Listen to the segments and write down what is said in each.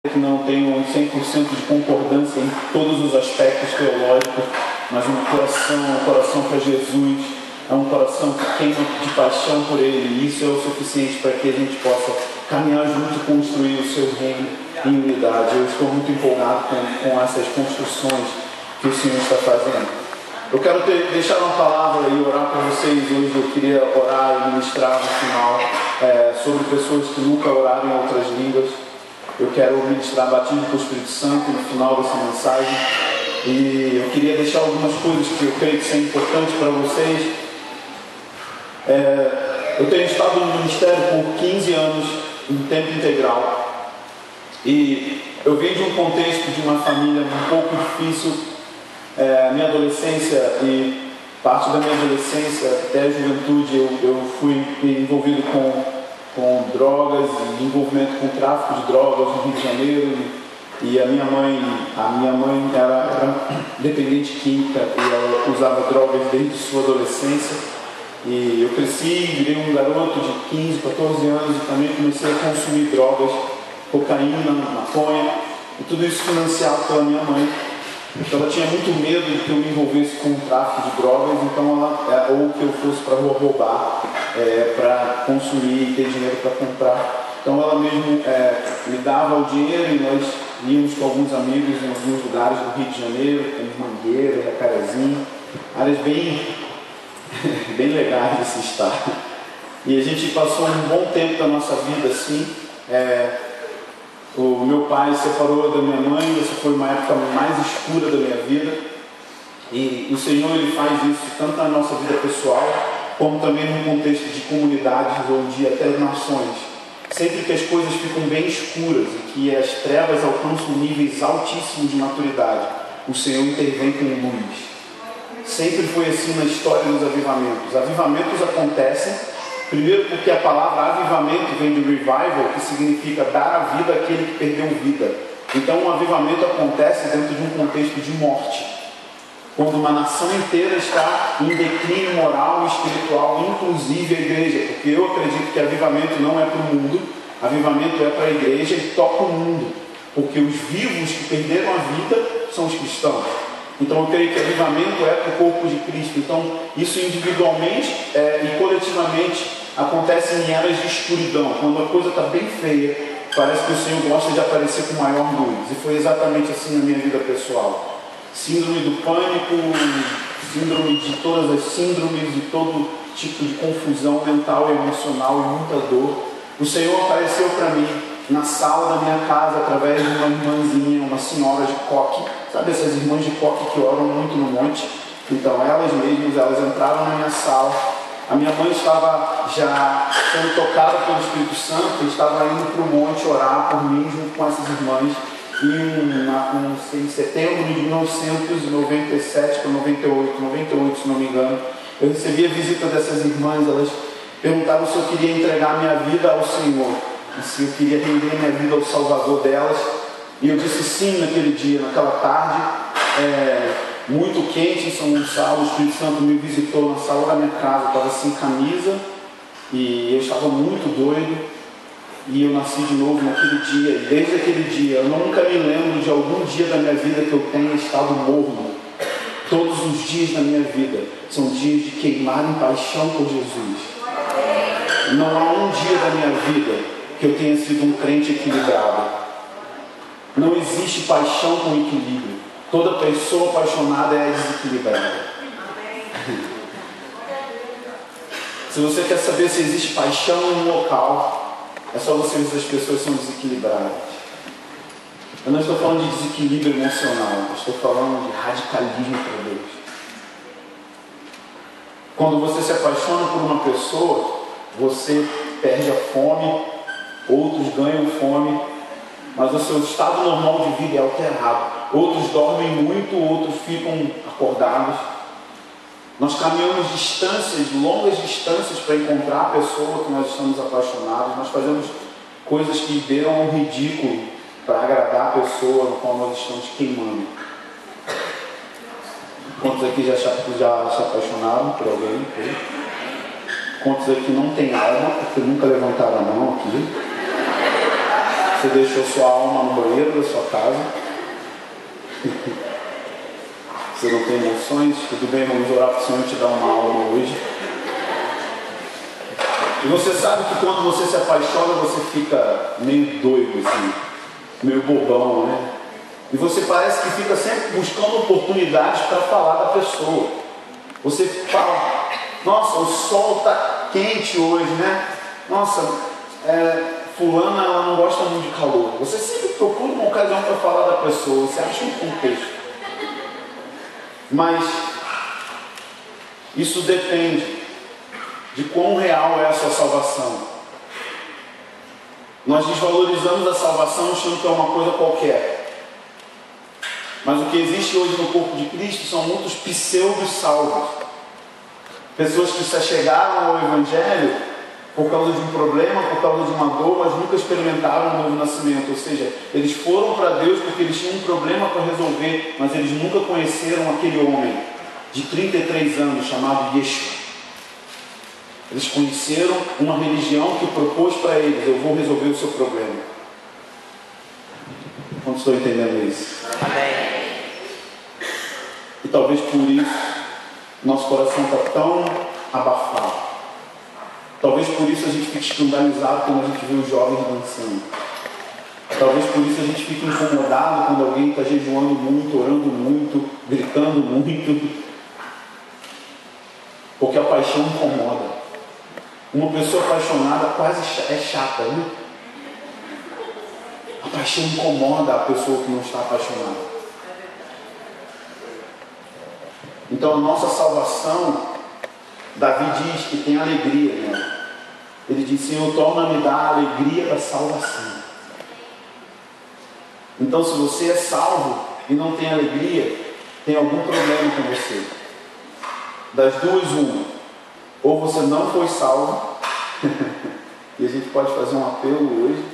que não tenho 100% de concordância em todos os aspectos teológicos, mas um coração para Jesus, é um coração que queima de paixão por Ele, e isso é o suficiente para que a gente possa caminhar junto e construir o seu reino em unidade. Eu estou muito empolgado com essas construções que o Senhor está fazendo. Eu quero deixar uma palavra e orar por vocês hoje. Eu queria orar e ministrar no final sobre pessoas que nunca oraram em outras línguas. Eu quero ministrar batismo com o Espírito Santo no final dessa mensagem. E eu queria deixar algumas coisas que eu creio que são importantes para vocês. Eu tenho estado no ministério por 15 anos, em tempo integral. E eu venho de um contexto de uma família um pouco difícil. Minha adolescência e parte da minha adolescência até a juventude eu fui envolvido com drogas e envolvimento com tráfico de drogas no Rio de Janeiro. E a minha mãe era dependente química e ela usava drogas desde sua adolescência. E eu cresci, virei um garoto de 15, 14 anos e também comecei a consumir drogas, cocaína, maconha, e tudo isso financiado pela minha mãe. Então ela tinha muito medo de que eu me envolvesse com o tráfico de drogas, ou que eu fosse para rua roubar, para consumir e ter dinheiro para comprar. Então ela mesmo me dava o dinheiro e nós íamos com alguns amigos em alguns lugares do Rio de Janeiro, como Mangueira, Jacarezinho, áreas bem legais de se estar. E a gente passou um bom tempo da nossa vida assim. O meu pai se separou da minha mãe, essa foi uma época mais escura da minha vida. E o Senhor ele faz isso tanto na nossa vida pessoal, como também no contexto de comunidades ou de até nações. Sempre que as coisas ficam bem escuras e que as trevas alcançam níveis altíssimos de maturidade, o Senhor intervém com luz. Sempre foi assim na história dos avivamentos. Avivamentos acontecem, primeiro porque a palavra avivamento vem de revival, que significa dar a vida àquele que perdeu vida. Então um avivamento acontece dentro de um contexto de morte, quando uma nação inteira está em declínio moral e espiritual, inclusive a igreja, porque eu acredito que avivamento não é para o mundo, avivamento é para a igreja e toca o mundo, porque os vivos que perderam a vida são os cristãos. Então eu creio que avivamento é para o corpo de Cristo. Então isso individualmente e coletivamente acontece em eras de escuridão, quando a coisa está bem feia, parece que o Senhor gosta de aparecer com maior luz. E foi exatamente assim na minha vida pessoal. Síndrome do pânico, síndrome de todas as síndromes, de todo tipo de confusão mental e emocional e muita dor. O Senhor apareceu para mim na sala da minha casa através de uma irmãzinha, uma senhora de coque. Sabe essas irmãs de coque que oram muito no monte? Então elas mesmas, elas entraram na minha sala. A minha mãe estava já sendo tocada pelo Espírito Santo e estava indo para o monte orar por mim junto com essas irmãs. E em setembro de 1997 para 98, se não me engano, eu recebi a visita dessas irmãs. Elas perguntaram se eu queria entregar minha vida ao Senhor e se eu queria render minha vida ao Salvador delas. E eu disse sim naquele dia, naquela tarde, muito quente em São Gonçalo. O Espírito Santo me visitou na sala da minha casa. Eu estava sem camisa e eu estava muito doido. E eu nasci de novo naquele dia, e desde aquele dia, eu nunca me lembro de algum dia da minha vida que eu tenha estado morno. Todos os dias da minha vida são dias de queimar em paixão por Jesus. Não há um dia da minha vida que eu tenha sido um crente equilibrado. Não existe paixão com equilíbrio. Toda pessoa apaixonada é desequilibrada. Se você quer saber se existe paixão em um local, é só você ver se as pessoas são desequilibradas. Eu não estou falando de desequilíbrio emocional, eu estou falando de radicalismo para Deus. Quando você se apaixona por uma pessoa, você perde a fome, outros ganham fome, mas o seu estado normal de vida é alterado. Outros dormem muito, outros ficam acordados. Nós caminhamos distâncias, longas distâncias para encontrar a pessoa que nós estamos apaixonados. Nós fazemos coisas que beiram ao ridículo para agradar a pessoa no qual nós estamos queimando. Quantos aqui já se apaixonaram por alguém? Quantos aqui não têm alma, porque nunca levantaram a mão aqui? Você deixou sua alma no banheiro da sua casa. Você não tem emoções. Tudo bem, vamos orar para o Senhor te dar uma alma hoje. E você sabe que quando você se apaixona, você fica meio doido, assim, meio bobão, né? E você parece que fica sempre buscando oportunidades para falar da pessoa. Você fala, nossa, o sol está quente hoje, né? Nossa, fulana, ela não gosta muito de calor. Você sempre procura uma ocasião para falar da pessoa, você acha um contexto. Mas isso depende de quão real é a sua salvação. Nós desvalorizamos a salvação achando que é uma coisa qualquer. Mas o que existe hoje no corpo de Cristo são muitos pseudos salvos. Pessoas que se chegaram ao Evangelho por causa de um problema, por causa de uma dor, mas nunca experimentaram um novo nascimento. Ou seja, eles foram para Deus porque eles tinham um problema para resolver, mas eles nunca conheceram aquele homem de 33 anos chamado Yeshua. Eles conheceram uma religião que propôs para eles: eu vou resolver o seu problema. Quantos estão entendendo isso? Amém. E talvez por isso nosso coração está tão abafado. Talvez por isso a gente fique escandalizado quando a gente vê os jovens dançando. Talvez por isso a gente fique incomodado quando alguém está jejuando muito, orando muito, gritando muito. Porque a paixão incomoda. Uma pessoa apaixonada quase é chata, né? A paixão incomoda a pessoa que não está apaixonada. Então a nossa salvação, Davi diz que tem alegria nela. Ele diz: Senhor, torna-me da alegria da salvação. Então, se você é salvo e não tem alegria, tem algum problema com você. Das duas, uma: ou você não foi salvo, e a gente pode fazer um apelo hoje,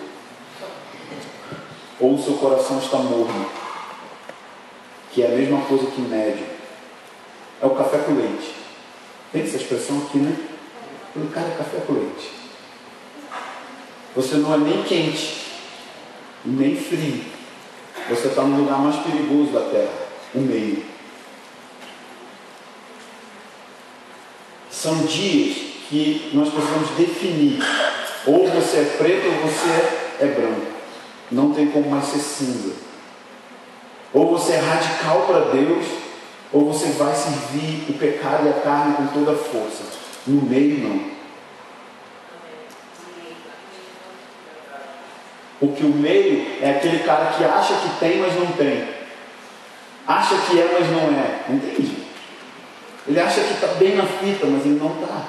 ou o seu coração está morno, que é a mesma coisa que médio. É o café com leite. Tem essa expressão aqui, né? O cara é café com leite. Você não é nem quente, nem frio. Você está no lugar mais perigoso da terra, o meio. São dias que nós precisamos definir: ou você é preto ou você é branco. Não tem como mais ser cinza. Ou você é radical para Deus, ou você vai servir o pecado e a carne com toda a força. No meio, não. Porque o meio é aquele cara que acha que tem, mas não tem. Acha que é, mas não é. Entende? Ele acha que está bem na fita, mas ele não está.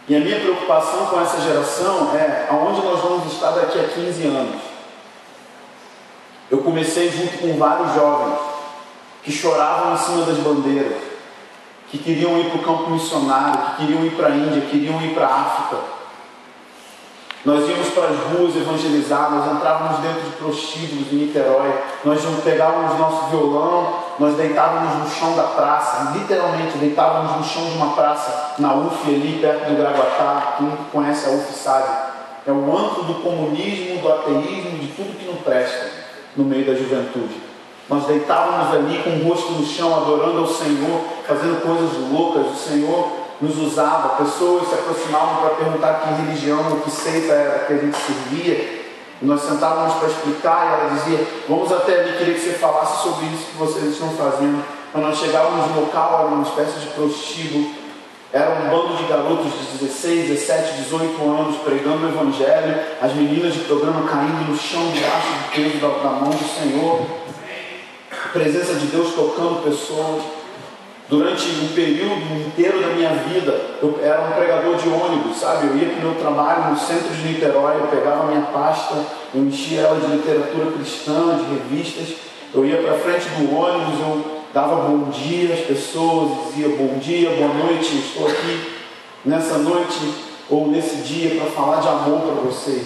E a minha preocupação com essa geração é aonde nós vamos estar daqui a 15 anos. Eu comecei junto com vários jovens que choravam em cima das bandeiras, que queriam ir para o campo missionário, que queriam ir para a Índia, queriam ir para a África. Nós íamos para as ruas evangelizar, nós entrávamos dentro de prostíbulos em Niterói, nós pegávamos nosso violão, nós deitávamos no chão da praça, literalmente deitávamos no chão de uma praça, na UF ali perto do Gravatá. Quem conhece a UF sabe, é o antro do comunismo, do ateísmo, de tudo que não presta no meio da juventude. Nós deitávamos ali com o rosto no chão, adorando ao Senhor, fazendo coisas loucas. O Senhor nos usava, pessoas se aproximavam para perguntar que religião, que seita era que a gente servia. E nós sentávamos para explicar, e ela dizia: vamos até ali, queria que você falasse sobre isso que vocês estão fazendo. Quando nós chegávamos no local, era uma espécie de prostíbulo. Era um bando de garotos de 16, 17, 18 anos pregando o Evangelho, as meninas de programa caindo no chão debaixo do peso da mão do Senhor. A presença de Deus tocando pessoas. Durante um período inteiro da minha vida, eu era um pregador de ônibus, sabe? Eu ia para o meu trabalho no centro de Niterói, eu pegava a minha pasta, eu enchia ela de literatura cristã, de revistas. Eu ia para frente do ônibus, eu dava bom dia às pessoas, dizia bom dia, boa noite, eu estou aqui nessa noite ou nesse dia para falar de amor para vocês.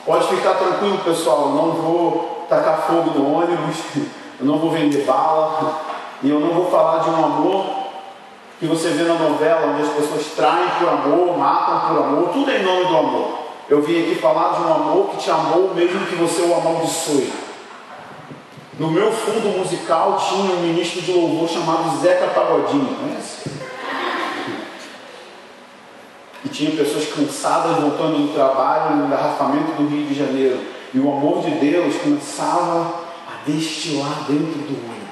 Pode ficar tranquilo, pessoal, eu não vou tacar fogo no ônibus, eu não vou vender bala, e eu não vou falar de um amor que você vê na novela, onde as pessoas traem por amor, matam por amor, tudo é em nome do amor. Eu vim aqui falar de um amor que te amou mesmo que você o amaldiçoe. No meu fundo musical tinha um ministro de louvor chamado Zeca Pagodinho, conhece? E tinha pessoas cansadas voltando do trabalho no engarrafamento do Rio de Janeiro. E o amor de Deus começava a destilar dentro do ônibus.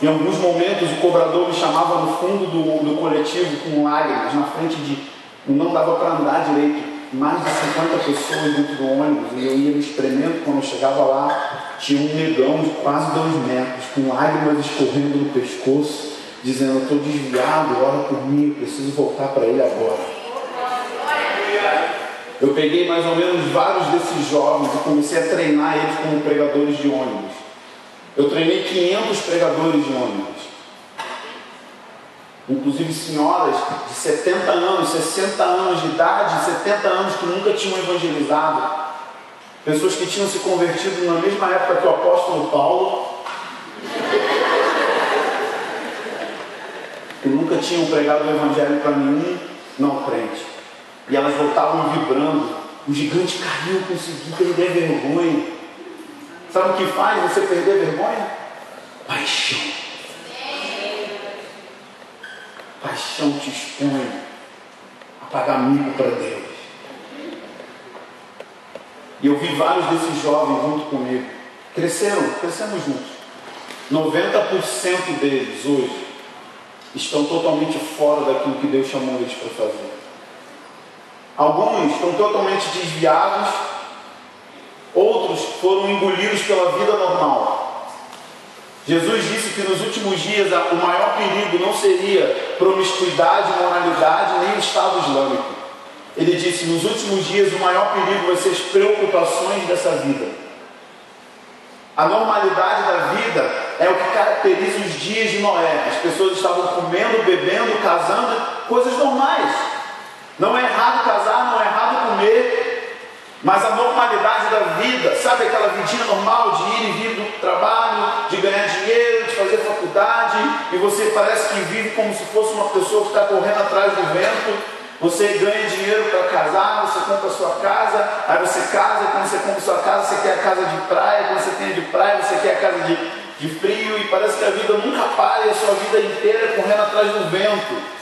Em alguns momentos o cobrador me chamava no fundo do coletivo com lágrimas, na frente de... Não dava para andar direito. Mais de 50 pessoas dentro do ônibus. E eu ia me espremendo. Quando eu chegava lá, tinha um negão de quase 2 metros, com lágrimas escorrendo no pescoço, dizendo: eu estou desviado, ora por mim, eu preciso voltar para ele agora. Eu peguei mais ou menos vários desses jovens e comecei a treinar eles como pregadores de ônibus. Eu treinei 500 pregadores de ônibus. Inclusive senhoras de 70 anos, 60 anos de idade, 70 anos que nunca tinham evangelizado. Pessoas que tinham se convertido na mesma época que o apóstolo Paulo. Que nunca tinham pregado o evangelho para nenhum não crente. E elas voltavam vibrando. O gigante caiu, eu consegui perder a vergonha. Sabe o que faz você perder a vergonha? Paixão. Paixão te expõe a pagar mico para Deus. E eu vi vários desses jovens junto comigo. Crescemos juntos. 90% deles hoje estão totalmente fora daquilo que Deus chamou eles para fazer. Alguns estão totalmente desviados, outros foram engolidos pela vida normal. Jesus disse que nos últimos dias o maior perigo não seria promiscuidade, moralidade, nem o Estado Islâmico. Ele disse: nos últimos dias o maior perigo vai ser as preocupações dessa vida. A normalidade da vida é o que caracteriza os dias de Noé. As pessoas estavam comendo, bebendo, casando, coisas normais. Não é errado casar, não é errado comer, mas a normalidade da vida, sabe aquela vidinha normal de ir e vir do trabalho, de ganhar dinheiro, de fazer faculdade, e você parece que vive como se fosse uma pessoa que está correndo atrás do vento. Você ganha dinheiro para casar, você compra a sua casa, aí você casa, e quando você compra a sua casa, você quer a casa de praia, quando você tem a de praia, você quer a casa de frio, e parece que a vida nunca para, e a sua vida inteira é correndo atrás do vento.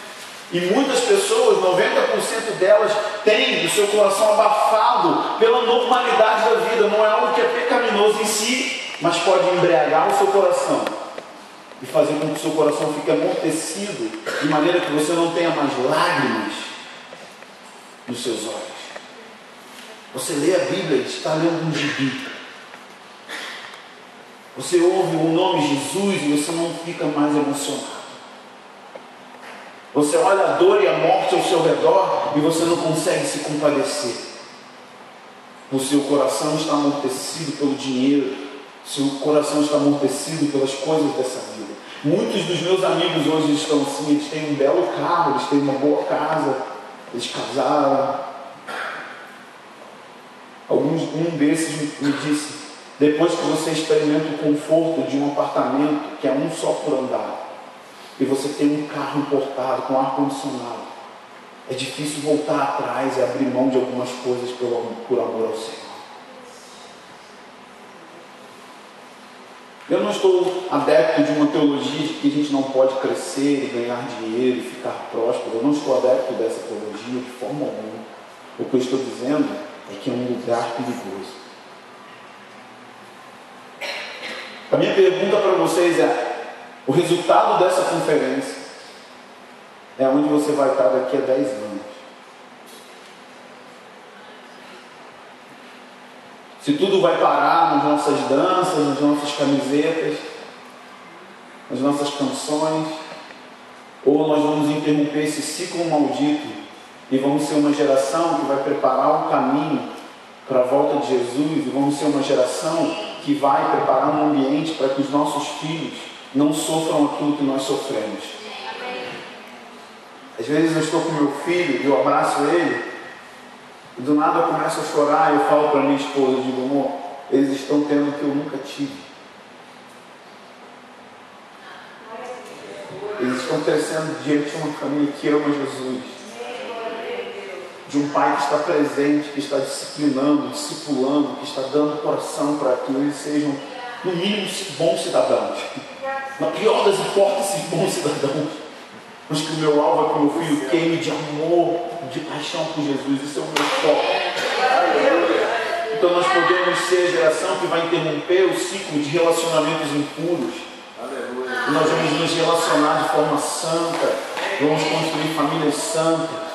E muitas pessoas, 90% delas, têm o seu coração abafado pela normalidade da vida. Não é algo que é pecaminoso em si, mas pode embriagar o seu coração e fazer com que o seu coração fique amortecido, de maneira que você não tenha mais lágrimas nos seus olhos. Você lê a Bíblia e está lendo um gibi. Você ouve o nome Jesus e você não fica mais emocionado. Você olha a dor e a morte ao seu redor e você não consegue se compadecer. O seu coração está amortecido pelo dinheiro. O seu coração está amortecido pelas coisas dessa vida. Muitos dos meus amigos hoje estão assim, eles têm um belo carro, eles têm uma boa casa, eles casaram. Um desses me disse: depois que você experimenta o conforto de um apartamento que é um só por andar, e você tem um carro importado com ar-condicionado, é difícil voltar atrás e abrir mão de algumas coisas por amor ao Senhor. Eu não estou adepto de uma teologia de que a gente não pode crescer e ganhar dinheiro e ficar próspero. Eu não estou adepto dessa teologia de forma alguma. O que eu estou dizendo é que é um lugar perigoso. A minha pergunta para vocês é: o resultado dessa conferência é onde você vai estar daqui a 10 anos. Se tudo vai parar nas nossas danças, nas nossas camisetas, nas nossas canções, ou nós vamos interromper esse ciclo maldito e vamos ser uma geração que vai preparar o caminho para a volta de Jesus, e vamos ser uma geração que vai preparar um ambiente para que os nossos filhos não sofram aquilo que nós sofremos. Às vezes eu estou com meu filho e eu abraço ele, e do nada eu começo a chorar e eu falo para minha esposa, eu digo: amor, eles estão tendo o que eu nunca tive. Eles estão crescendo diante de uma família que ama Jesus, de um pai que está presente, que está disciplinando, discipulando, que está dando coração para que eles sejam, no mínimo, bons cidadãos. Na pior das hipóteses, bons cidadãos. Mas que o meu alvo é que o meu filho queime de amor, de paixão por Jesus. Isso é o meu foco. Então nós podemos ser a geração que vai interromper o ciclo de relacionamentos impuros. E nós vamos nos relacionar de forma santa. Vamos construir famílias santas.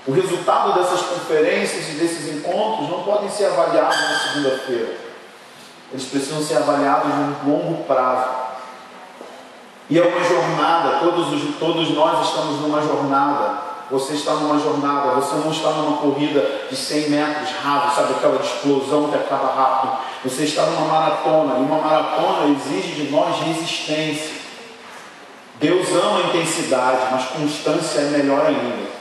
O resultado dessas conferências e desses encontros não podem ser avaliados na segunda-feira. Eles precisam ser avaliados num longo prazo. E é uma jornada, todos nós estamos numa jornada. Você está numa jornada, você não está numa corrida de 100 metros raso, sabe, aquela explosão que acaba rápido. Você está numa maratona, e uma maratona exige de nós resistência. Deus ama a intensidade, mas constância é melhor ainda.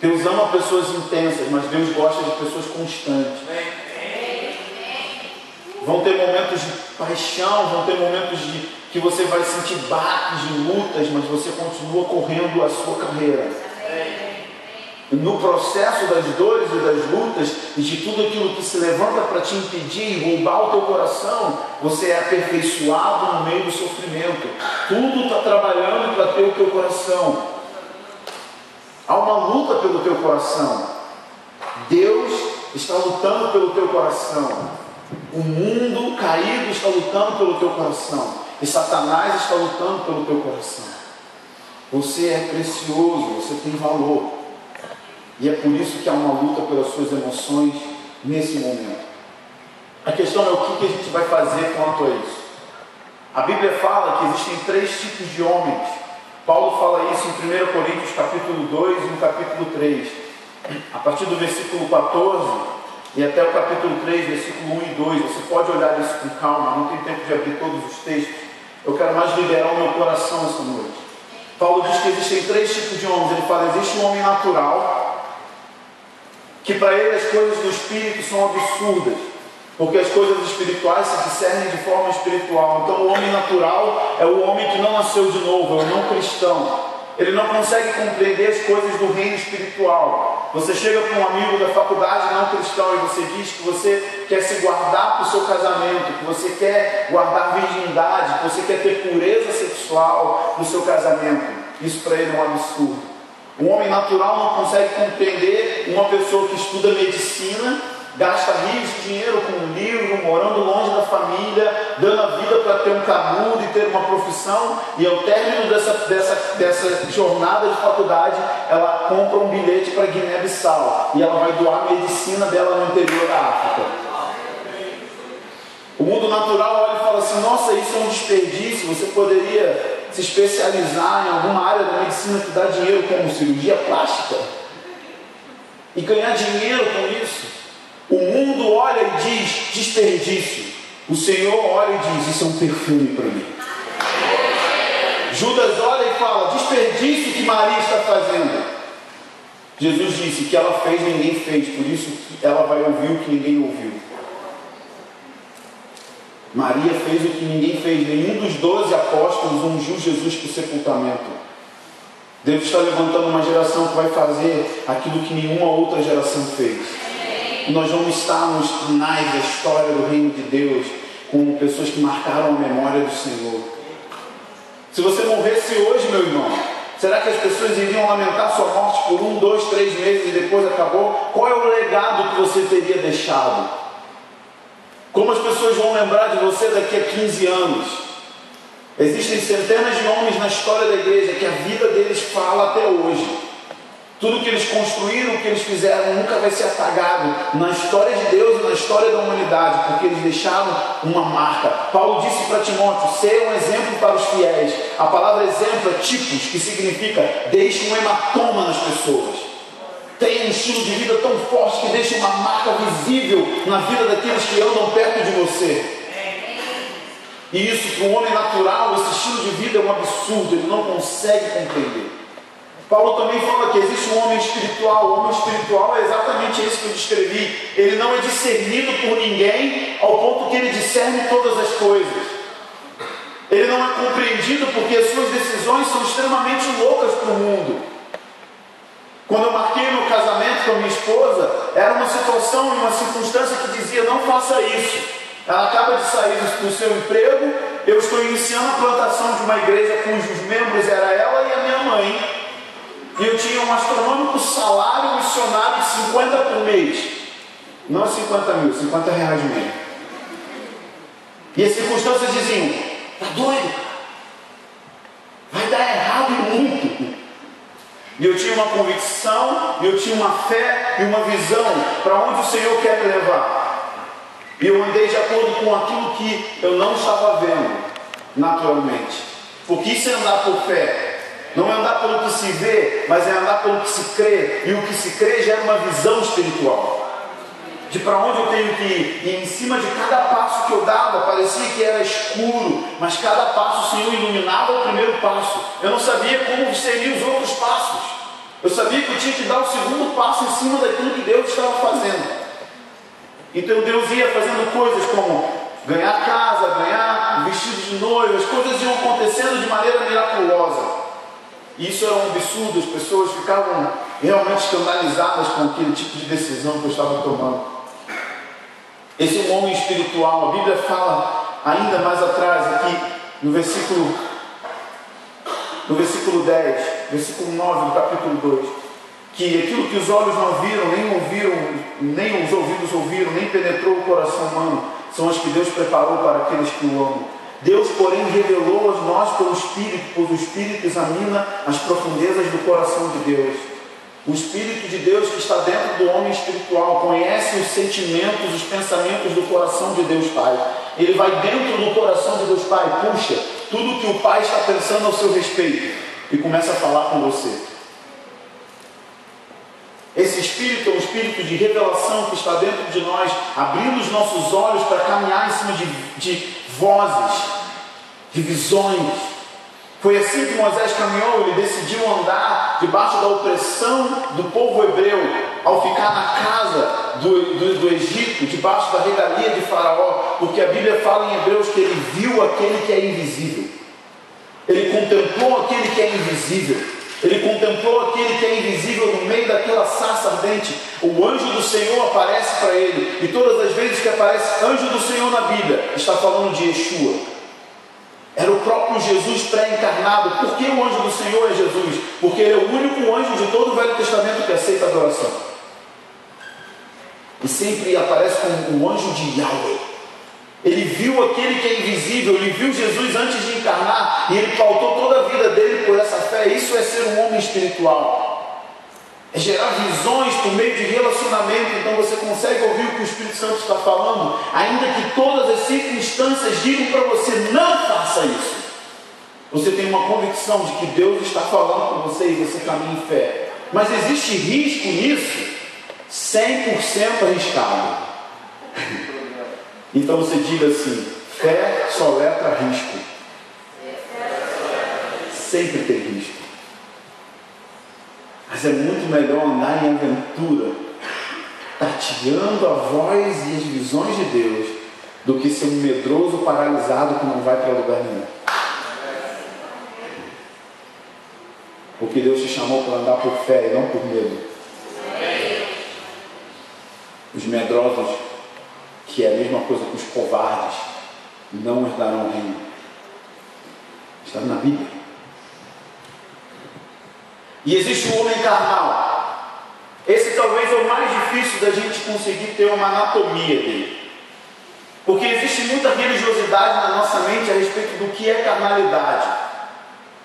Deus ama pessoas intensas, mas Deus gosta de pessoas constantes. Vão ter momentos de paixão, vão ter momentos que você vai sentir baques de lutas, mas você continua correndo a sua carreira. E no processo das dores e das lutas, e de tudo aquilo que se levanta para te impedir e roubar o teu coração, você é aperfeiçoado no meio do sofrimento. Tudo está trabalhando para ter o teu coração. Há uma luta pelo teu coração. Deus está lutando pelo teu coração. O mundo caído está lutando pelo teu coração. E Satanás está lutando pelo teu coração. Você é precioso, você tem valor. E é por isso que há uma luta pelas suas emoções nesse momento. A questão é o que a gente vai fazer quanto a isso. A Bíblia fala que existem 3 tipos de homens. Paulo fala isso em 1 Coríntios capítulo 2 e no capítulo 3. A partir do versículo 14 e até o capítulo 3, versículo 1 e 2. Você pode olhar isso com calma, não tem tempo de abrir todos os textos. Eu quero mais liberar o meu coração essa noite. Paulo diz que existem 3 tipos de homens. Ele fala, existe um homem natural, que para ele as coisas do Espírito são absurdas, porque as coisas espirituais se discernem de forma espiritual. Então o homem natural é o homem que não nasceu de novo, é o não cristão. Ele não consegue compreender as coisas do reino espiritual. Você chega para um amigo da faculdade não cristão e você diz que você quer se guardar para o seu casamento, que você quer guardar virgindade, que você quer ter pureza sexual no seu casamento. Isso para ele é um absurdo. Um homem natural não consegue compreender uma pessoa que estuda medicina, gasta rios de dinheiro com um livro, morando longe da família, dando a vida para ter um canudo e ter uma profissão, e ao término dessa jornada de faculdade, ela compra um bilhete para Guiné-Bissau, e ela vai doar a medicina dela no interior da África. O mundo natural olha e fala assim, nossa, isso é um desperdício, você poderia se especializar em alguma área da medicina que dá dinheiro, como cirurgia plástica, e ganhar dinheiro com isso. O mundo olha e diz, desperdício. O Senhor olha e diz, isso é um perfume para mim. Judas olha e fala, desperdício que Maria está fazendo. Jesus disse, que ela fez, ninguém fez, por isso que ela vai ouvir o que ninguém ouviu. Maria fez o que ninguém fez, nenhum dos 12 apóstolos ungiu Jesus para o sepultamento. Deus está levantando uma geração que vai fazer aquilo que nenhuma outra geração fez. E nós vamos estar nos finais da história do reino de Deus como pessoas que marcaram a memória do Senhor. Se você morresse hoje, meu irmão, será que as pessoas iriam lamentar sua morte por 1, 2, 3 meses e depois acabou? Qual é o legado que você teria deixado? Como as pessoas vão lembrar de você daqui a 15 anos? Existem centenas de homens na história da igreja que a vida deles fala até hoje. Tudo que eles construíram, o que eles fizeram, nunca vai ser apagado na história de Deus e na história da humanidade, porque eles deixaram uma marca. Paulo disse para Timóteo, seja um exemplo para os fiéis. A palavra exemplo é tipos, que significa deixe um hematoma nas pessoas. Tenha um estilo de vida tão forte que deixe uma marca visível na vida daqueles que andam perto de você. E isso, para um homem natural, esse estilo de vida é um absurdo, ele não consegue compreender. Paulo também fala que existe um homem espiritual. O homem espiritual é exatamente esse que eu descrevi. Ele não é discernido por ninguém ao ponto que ele discerne todas as coisas. Ele não é compreendido porque as suas decisões são extremamente loucas para o mundo. Quando eu marquei meu casamento com a minha esposa, era uma situação, uma circunstância que dizia: não faça isso. Ela acaba de sair do seu emprego, eu estou iniciando a plantação de uma igreja cujos membros era ela e a minha mãe, e eu tinha um astronômico salário missionário de 50 por mês. Não 50 mil, 50 reais mesmo. E as circunstâncias diziam: tá doido, vai dar errado e muito. E eu tinha uma convicção, eu tinha uma fé e uma visão para onde o Senhor quer me levar. E eu andei de acordo com aquilo que eu não estava vendo naturalmente. Porque isso é andar por fé. Não é andar pelo que se vê, mas é andar pelo que se crê. E o que se crê gera uma visão espiritual de para onde eu tenho que ir. E em cima de cada passo que eu dava, parecia que era escuro, mas cada passo o Senhor iluminava o primeiro passo. Eu não sabia como seriam os outros passos. Eu sabia que eu tinha que dar o segundo passo em cima daquilo que Deus estava fazendo. Então Deus ia fazendo coisas como ganhar casa, ganhar vestido de noiva. As coisas iam acontecendo de maneira miraculosa. E isso era um absurdo, as pessoas ficavam realmente escandalizadas com aquele tipo de decisão que eu estava tomando. Esse é um homem espiritual. A Bíblia fala ainda mais atrás, aqui no versículo 10, versículo 9 do capítulo 2, que aquilo que os olhos não viram, nem ouviram, nem os ouvidos ouviram, nem penetrou o coração humano, são as que Deus preparou para aqueles que o amam. Deus, porém, revelou a nós pelo Espírito, pois o Espírito examina as profundezas do coração de Deus. O Espírito de Deus que está dentro do homem espiritual conhece os sentimentos, os pensamentos do coração de Deus Pai. Ele vai dentro do coração de Deus Pai, puxa tudo que o Pai está pensando ao seu respeito e começa a falar com você. Esse Espírito é um Espírito de revelação que está dentro de nós, abrindo os nossos olhos para caminhar em cima de vozes, de visões. Foi assim que Moisés caminhou. Ele decidiu andar debaixo da opressão do povo hebreu, ao ficar na casa do Egito, debaixo da regalia de Faraó, porque a Bíblia fala em Hebreus que ele viu aquele que é invisível. Ele contemplou aquele que é invisível. Ele contemplou aquele que é invisível no meio daquela sarça ardente. O anjo do Senhor aparece para ele, e todas as vezes que aparece anjo do Senhor na Bíblia, está falando de Yeshua. Era o próprio Jesus pré-encarnado. Por que o anjo do Senhor é Jesus? Porque ele é o único anjo de todo o Velho Testamento que aceita adoração. E sempre aparece como o anjo de Yahweh. Ele viu aquele que é invisível, ele viu Jesus antes de encarnar, e ele pautou toda a vida dele por essa fé. Isso é ser um homem espiritual. É gerar visões por meio de relacionamento. Então você consegue ouvir o que o Espírito Santo está falando, ainda que todas as circunstâncias digam para você: não faça isso. Você tem uma convicção de que Deus está falando com você e você caminha em fé. Mas existe risco nisso? 100% arriscado. Então você diga assim: fé soletra risco. Sempre tem risco. Mas é muito melhor andar em aventura, tateando a voz e as visões de Deus, do que ser um medroso paralisado que não vai para lugar nenhum. Porque Deus te chamou para andar por fé e não por medo. Os medrosos, que é a mesma coisa que os covardes, não herdarão o reino. Está na Bíblia. E existe o homem carnal. Esse talvez é o mais difícil da gente conseguir ter uma anatomia dele. Porque existe muita religiosidade na nossa mente a respeito do que é carnalidade.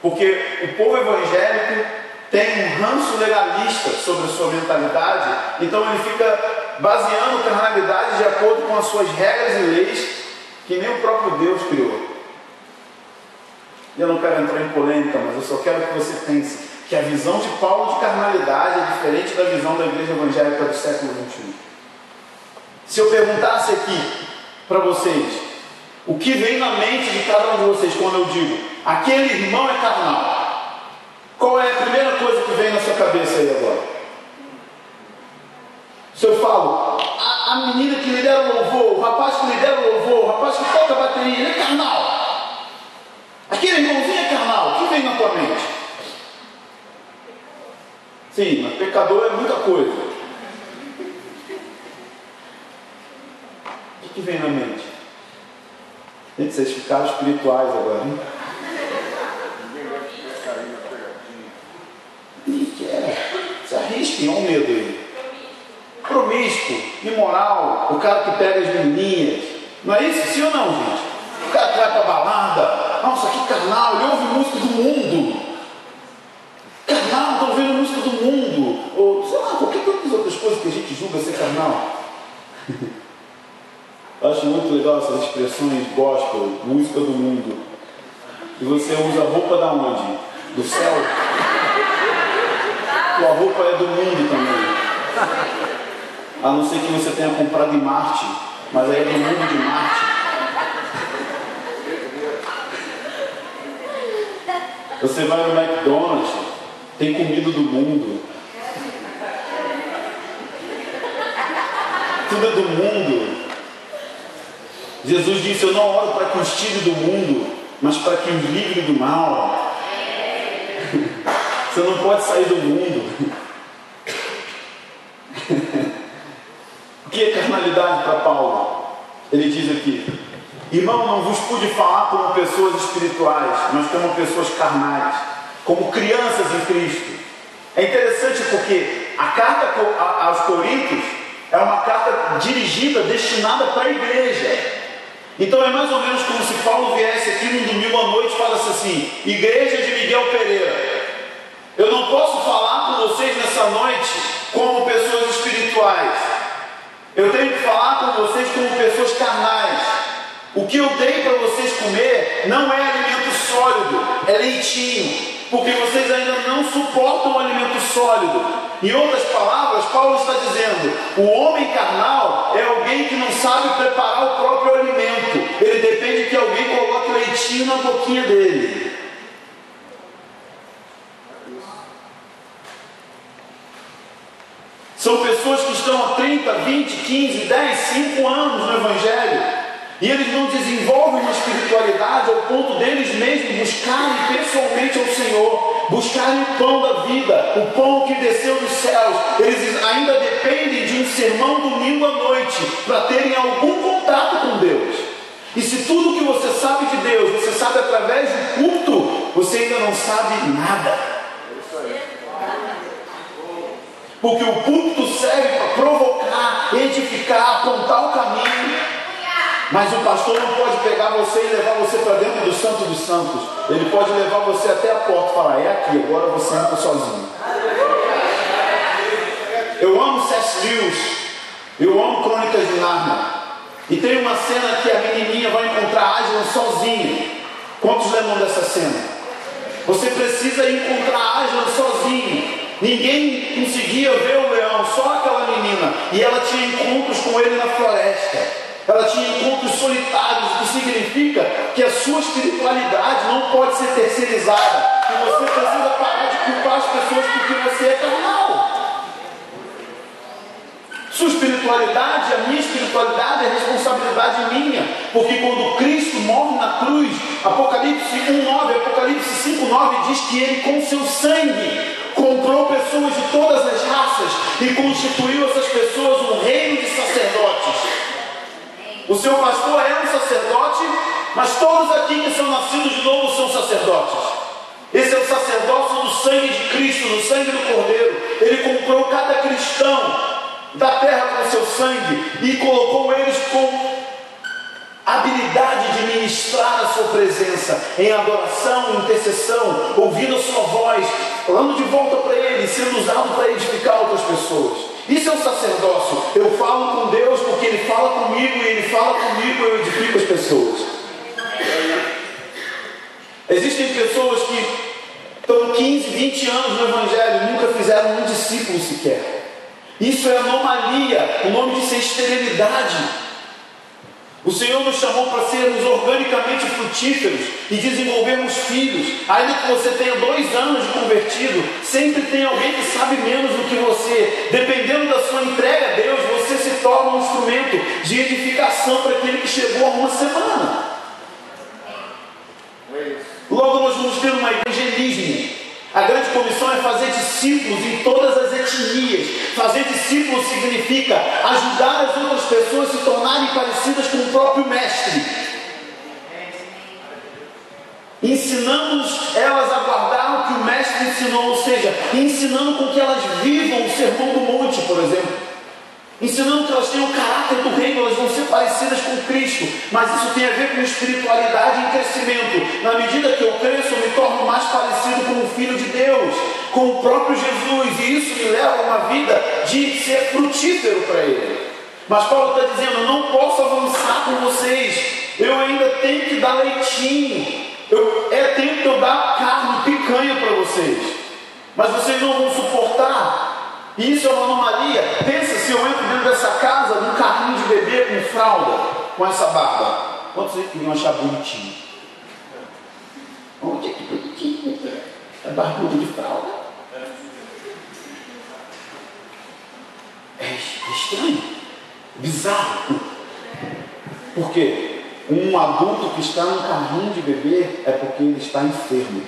Porque o povo evangélico tem um ranço legalista sobre a sua mentalidade, então ele fica baseando carnalidade de acordo com as suas regras e leis, que nem o próprio Deus criou. E eu não quero entrar em polêmica, mas eu só quero que você pense que a visão de Paulo de carnalidade é diferente da visão da igreja evangélica do século XXI. Se eu perguntasse aqui para vocês, o que vem na mente de cada um de vocês quando eu digo, aquele irmão é carnal? Qual é a primeira coisa que vem na sua cabeça aí agora? Se eu falo, a menina que lidera o louvor, o rapaz que lidera o louvor, o rapaz que toca a bateria, ele é carnal. Aquele irmãozinho é carnal, o que vem na tua mente? Sim, mas pecador é muita coisa. O que vem na mente? Gente, vocês ficaram espirituais agora, hein? Ninguém quer. Se arrisquem, olha o medo aí. Promíscuo, imoral, o cara que pega as menininhas. Não é isso? Sim ou não, gente? O cara que vai pra balada. Nossa, que carnal, ele ouve música do mundo. Carnal, tá ouvindo música do mundo. Ou, sei lá, qualquer tantas outras coisas que a gente julga ser carnal. Eu acho muito legal essas expressões gospel, música do mundo. E você usa a roupa da onde? Do céu? Tua roupa é do mundo também. A não ser que você tenha comprado em Marte, mas aí é do mundo de Marte. Você vai no McDonald's, tem comida do mundo. Tudo é do mundo. Jesus disse: eu não oro para que os tire do mundo, mas para que os livre do mal. Você não pode sair do mundo. O que é carnalidade para Paulo? Ele diz aqui: irmão, não vos pude falar como pessoas espirituais, mas como pessoas carnais, como crianças em Cristo. É interessante porque a carta aos Coríntios é uma carta dirigida, destinada para a igreja. Então é mais ou menos como se Paulo viesse aqui num domingo à noite e falasse assim: igreja de Miguel Pereira, eu não posso falar com vocês nessa noite como pessoas espirituais. Eu tenho que falar com vocês como pessoas carnais. O que eu dei para vocês comer não é alimento sólido, é leitinho, porque vocês ainda não suportam o alimento sólido. Em outras palavras, Paulo está dizendo: o homem carnal é alguém que não sabe preparar o próprio alimento. Ele depende que alguém coloque leitinho na boquinha dele. São pessoas que estão há 30, 20, 15, 10, 5 anos no Evangelho, e eles não desenvolvem uma espiritualidade ao ponto deles mesmos buscarem pessoalmente ao Senhor, buscarem o pão da vida, o pão que desceu dos céus. Eles ainda dependem de um sermão domingo à noite para terem algum contato com Deus. E se tudo que você sabe de Deus, você sabe através do culto, você ainda não sabe nada. Porque o púlpito serve para provocar, edificar, apontar o caminho. Mas o pastor não pode pegar você e levar você para dentro do Santo dos Santos. Ele pode levar você até a porta e falar: é aqui, agora você entra sozinho. Eu amo C.S. Lewis, eu amo Crônicas de Nárnia. E tem uma cena que a menininha vai encontrar Aslan sozinha. Quantos lembram dessa cena? Você precisa encontrar Aslan sozinho. Ninguém conseguia ver o leão, só aquela menina. E ela tinha encontros com ele na floresta. Ela tinha encontros solitários, o que significa que a sua espiritualidade não pode ser terceirizada. E você precisa parar de culpar as pessoas porque você é carnal. Sua espiritualidade, a minha espiritualidade é responsabilidade minha. Porque quando Cristo morre na cruz, Apocalipse 1:9, Apocalipse 5:9 diz que ele com seu sangue comprou pessoas de todas as raças e constituiu essas pessoas um reino de sacerdotes. O seu pastor é um sacerdote, mas todos aqui que são nascidos de novo são sacerdotes. Esse é o sacerdócio do sangue de Cristo, do sangue do Cordeiro. Ele comprou cada cristão da terra com seu sangue e colocou eles com habilidade de ministrar a sua presença em adoração, intercessão, ouvindo a sua voz, falando de volta para ele, sendo usado para edificar outras pessoas. Isso é um sacerdócio. Eu falo com Deus porque ele fala comigo, e ele fala comigo, eu edifico as pessoas. Existem pessoas que estão 15, 20 anos no Evangelho e nunca fizeram um discípulo sequer. Isso é anomalia. O nome disso é esterilidade. O Senhor nos chamou para sermos organicamente frutíferos e desenvolvermos filhos. Ainda que você tenha 2 anos de convertido, sempre tem alguém que sabe menos do que você. Dependendo da sua entrega a Deus, você se torna um instrumento de edificação para aquele que chegou há uma semana. Logo nós vamos ter um evangelismo. A grande comissão é fazer discípulos em todas as etnias. Fazer discípulos significa ajudar as outras pessoas a se tornarem parecidas com o próprio Mestre. Ensinando elas a guardar o que o Mestre ensinou, ou seja, ensinando com que elas vivam o Sermão do Monte, por exemplo. Ensinando que elas tenham o caráter do reino, elas vão ser parecidas com Cristo. Mas isso tem a ver com espiritualidade e crescimento. Na medida que eu cresço, eu me torno mais parecido com o Filho de Deus, com o próprio Jesus. E isso me leva a uma vida de ser frutífero para Ele. Mas Paulo está dizendo, eu não posso avançar com vocês. Eu ainda tenho que dar leitinho. É tempo de eu dar carne, picanha para vocês. Mas vocês não vão suportar. E isso é uma anomalia. Pensa se eu entro dentro dessa casa num carrinho de bebê com fralda, com essa barba. Quantos vocês queriam achar bonitinho? Onde é que bonitinho? É barbudo de fralda. É estranho, bizarro. Por quê? Um adulto que está num carrinho de bebê é porque ele está enfermo.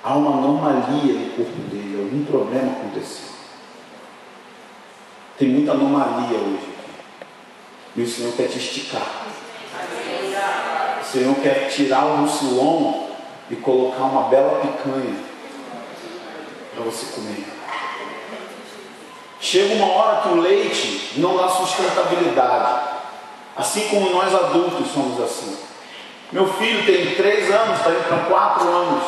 Há uma anomalia no corpo dele, algum problema aconteceu. Tem muita anomalia hoje. E o Senhor quer te esticar. O Senhor quer tirar o mucilon e colocar uma bela picanha para você comer. Chega uma hora que o leite não dá sustentabilidade. Assim como nós adultos somos assim. Meu filho tem 3 anos, está indo para 4 anos.